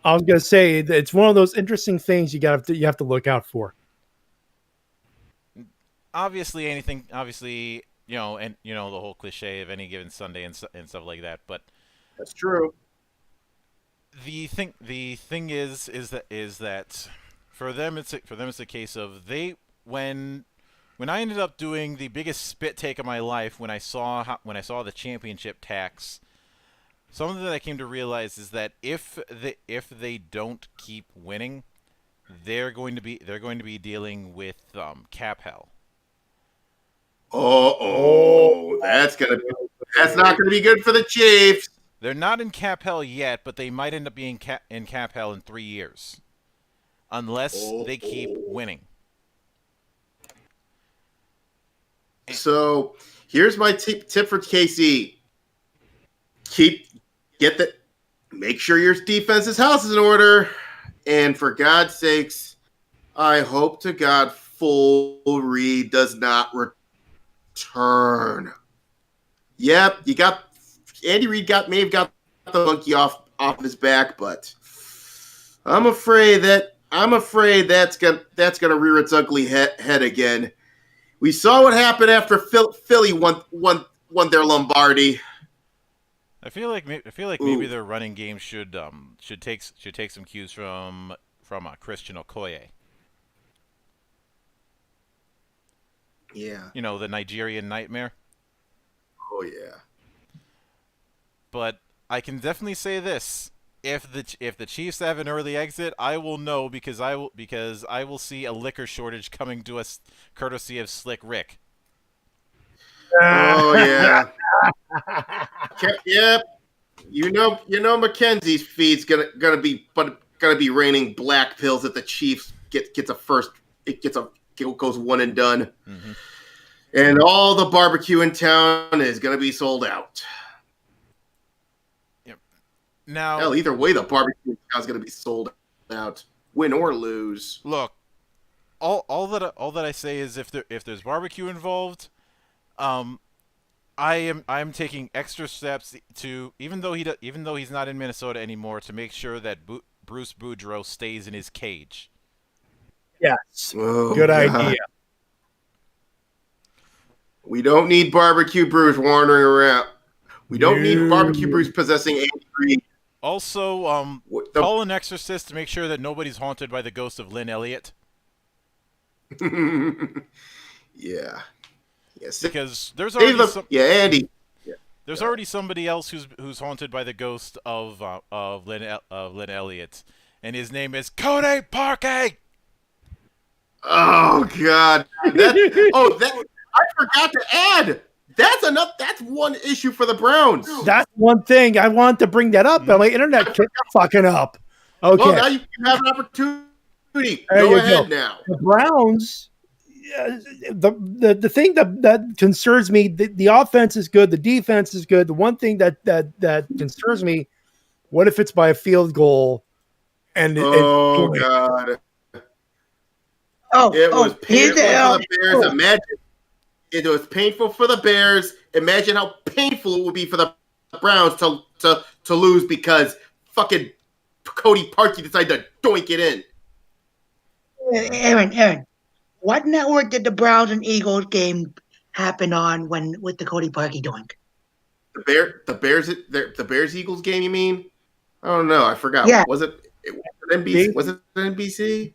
I was going to say it's one of those interesting things you have to look out for. Obviously, the whole cliche of any given Sunday and stuff like that. But that's true. The thing is that for them it's a case of when I ended up doing the biggest spit take of my life when I saw the championship tax. Something that I came to realize is that if they don't keep winning, they're going to be dealing with cap hell. That's That's not gonna be good for the Chiefs. They're not in cap hell yet, but they might end up being in cap hell in 3 years, unless they keep winning. So here's my tip for KC: make sure your defense's house is in order, and for God's sakes, I hope to God Full Reed does not return. Yep, you got Andy Reid may have got the monkey off his back, but I'm afraid that's gonna rear its ugly head again. We saw what happened after Philly won their Lombardi. I feel like maybe their running game should take some cues from Christian Okoye. Yeah. You know, the Nigerian Nightmare. Oh yeah. But I can definitely say this: if the Chiefs have an early exit, I will know because I will see a liquor shortage coming to us courtesy of Slick Rick. Oh yeah. Yep. You know Mackenzie's feed's gonna be raining black pills if the Chiefs goes one and done. Mm-hmm. And all the barbecue in town is gonna be sold out. Yep. Now, hell, either way, the barbecue in town is gonna be sold out, win or lose. Look, all that I say is if there's barbecue involved, I'm taking extra steps to even though he's not in Minnesota anymore to make sure that Bruce Boudreaux stays in his cage. Yes, good idea. We don't need barbecue Bruce wandering around. We don't need barbecue Bruce possessing Andy Reid. Also, call an exorcist to make sure that nobody's haunted by the ghost of Lynn Elliott. Yeah. Yes. Because there's already Andy. There's already somebody else who's haunted by the ghost of Lynn Elliott, and his name is Cody Parkey. Oh God! I forgot to add. That's one issue for the Browns. That's one thing I want to bring that up, but my internet kept fucking up. Okay. Well, now you have an opportunity. There Go you ahead go. now. The Browns. The thing that concerns me, the offense is good, the defense is good. The one thing that concerns me, what if it's by a field goal? And God, it was painful for the Bears. Imagine it was painful for the Bears. Imagine how painful it would be for the Browns to lose because fucking Cody Parkey decided to doink it in. Aaron. What network did the Browns and Eagles game happen on with the Cody Parkey doink? The Bears Eagles game, you mean? I don't know. I forgot. Yeah. Was it NBC? Was it NBC?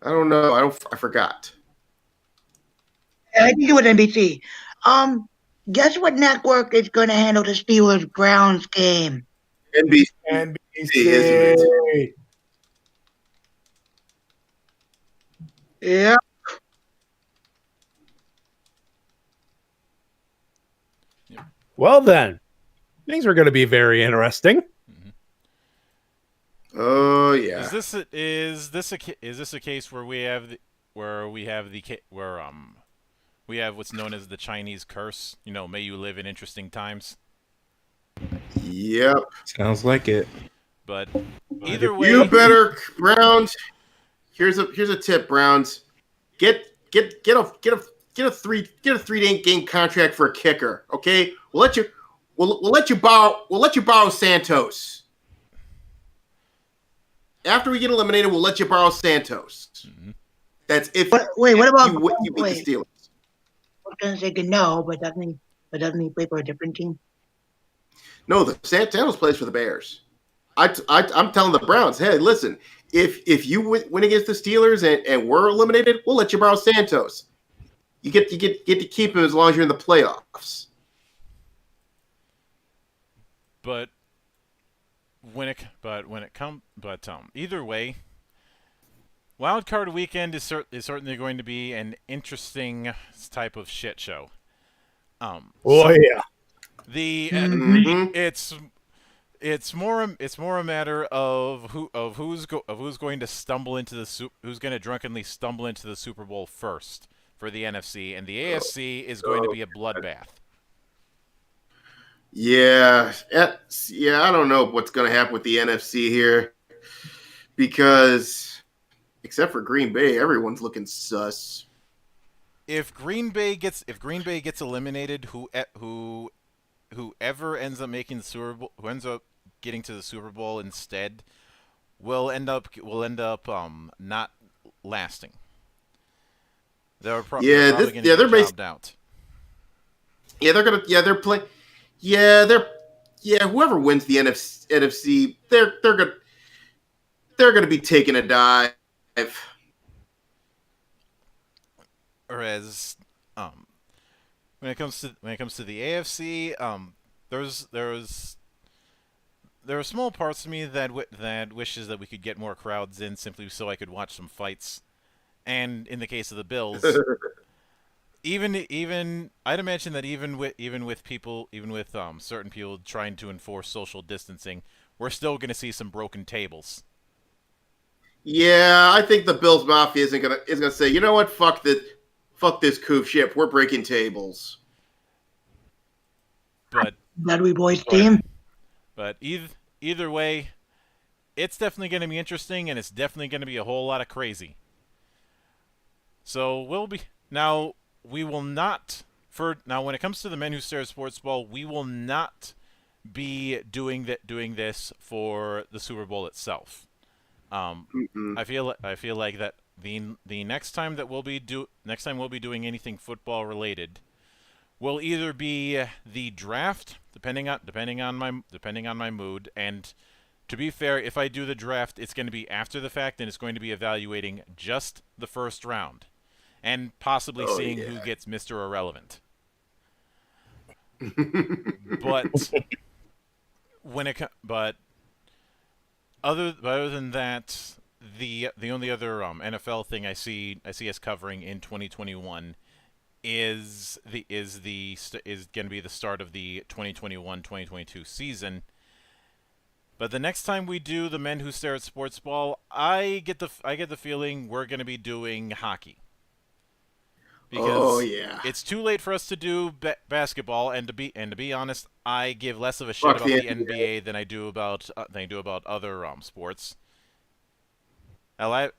I don't know. I forgot. I think it was NBC. Guess what network is going to handle the Steelers Browns game? NBC. Isn't it? Yeah. Well then, things are going to be very interesting. Mm-hmm. Oh yeah. Is this a case where we have what's known as the Chinese curse? You know, may you live in interesting times. Yep. Sounds like it. But either way, you better Browns. Here's a tip, Browns. Get a 3 game contract for a kicker. Okay, we'll let you borrow Santos. After we get eliminated, we'll let you borrow Santos. Mm-hmm. That's if. Wait, what about you beat the Steelers? I was gonna say no, but doesn't he play for a different team? No, the Santos plays for the Bears. I'm telling the Browns, hey, listen, if you win against the Steelers and we're eliminated, we'll let you borrow Santos. You get to keep him as long as you're in the playoffs. Either way, Wild Card Weekend is certainly going to be an interesting type of shit show. Yeah. It's more a matter of who's going to stumble into who's going to drunkenly stumble into the Super Bowl first for the NFC, and the AFC is going to be a bloodbath. Yeah, I don't know what's going to happen with the NFC here because, except for Green Bay, everyone's looking sus. If Green Bay gets eliminated, whoever ends up making the Super Bowl, who ends up getting to the Super Bowl instead, will end up not lasting. They're probably going to get jobbed out. Whoever wins the NFC, they're gonna be taking a dive. Whereas, when it comes to the AFC, there are small parts of me that wishes that we could get more crowds in simply so I could watch some fights. And in the case of the Bills, even I'd imagine that even with certain people trying to enforce social distancing, we're still going to see some broken tables. Yeah, I think the Bills Mafia is gonna say, you know what, fuck this coof ship, we're breaking tables. But that we boys team. But either way, it's definitely going to be interesting, and it's definitely going to be a whole lot of crazy. So we will not when it comes to the Men Who Stare at Sportsball, we will not be doing this for the Super Bowl itself. I feel like that the next time we'll be doing anything football related will either be the draft, depending on my mood, and to be fair, if I do the draft, it's going to be after the fact, and it's going to be evaluating just the first round, and possibly seeing who gets Mr. Irrelevant. Other than that, the only other NFL thing I see us covering in 2021 is going to be the start of the 2021-2022 season. But the next time we do the Men Who Stare at Sportsball, I get the feeling we're going to be doing hockey. Because it's too late for us to do basketball, and to be honest, I give less of a shit about the NBA than I do about other sports. The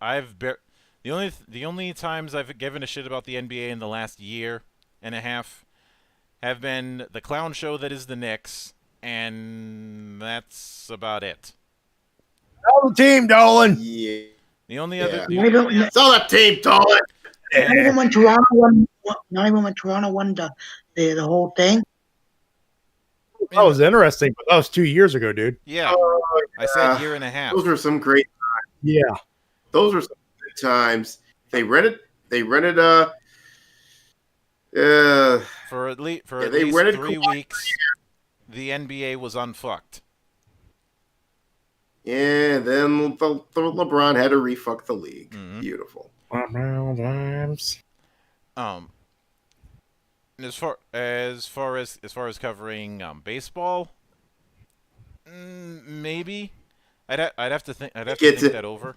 only times I've given a shit about the NBA in the last year and a half have been the clown show that is the Knicks, and that's about it. All the team, Dolan. Yeah. The only other. It's all the team, Dolan. Not even when Toronto won. Not even when Toronto won the whole thing. That was interesting, but that was 2 years ago, dude. Yeah, I said year and a half. Those were some great times. Yeah, those were some good times. They rented. For at least 3 weeks. The NBA was unfucked. Yeah, then the LeBron had to refuck the league. Mm-hmm. Beautiful. As far as covering baseball, maybe I'd have to think that over.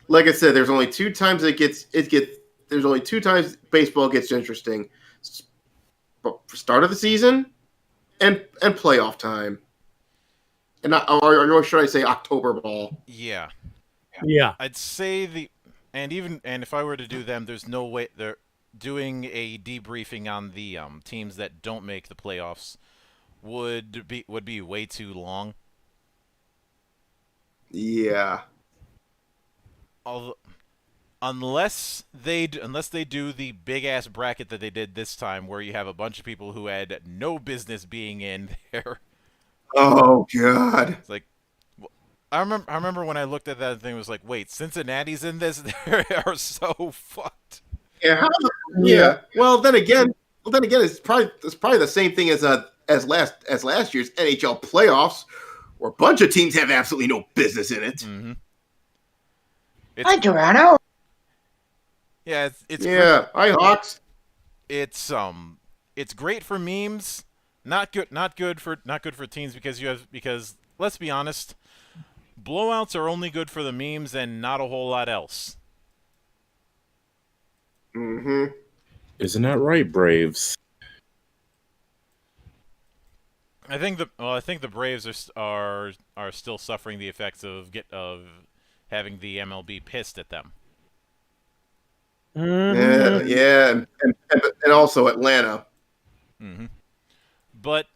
Like I said, there's only two times there's only two times baseball gets interesting: start of the season and playoff time. And or should I say October ball? Yeah. Yeah. I'd say and if I were to do them, there's no way they're doing a debriefing on the teams that don't make the playoffs would be way too long. Yeah. Unless they do the big ass bracket that they did this time, where you have a bunch of people who had no business being in there. Oh God! It's like, I remember when I looked at that thing, it was like, wait, Cincinnati's in this? They are so fucked. Yeah. Well, then again, it's probably the same thing as last year's NHL playoffs, where a bunch of teams have absolutely no business in it. Mm-hmm. Hi, Toronto. Yeah, it's yeah. Hi, Hawks. It's great for memes. Not good for teams because let's be honest, blowouts are only good for the memes and not a whole lot else. Mm-hmm. Isn't that right, Braves? I think the Braves are still suffering the effects of having the MLB pissed at them. Mm-hmm. Yeah, and also Atlanta. Mm-hmm. But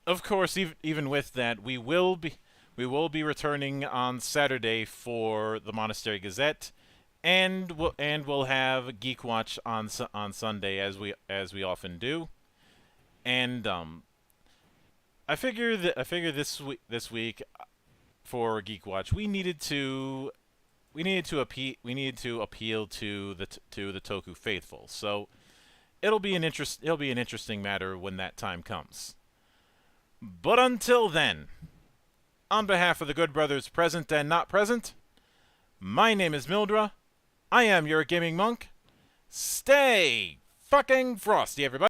of course, even with that, we will be returning on Saturday for the Monastery Gazette, and we'll have Geek Watch on Sunday as we often do, and I figure this week for Geek Watch we needed to appeal to the Toku faithful. So it'll be an interesting matter when that time comes. But until then, on behalf of the good brothers present and not present, my name is Mildra. I am your gaming monk. Stay fucking frosty, everybody.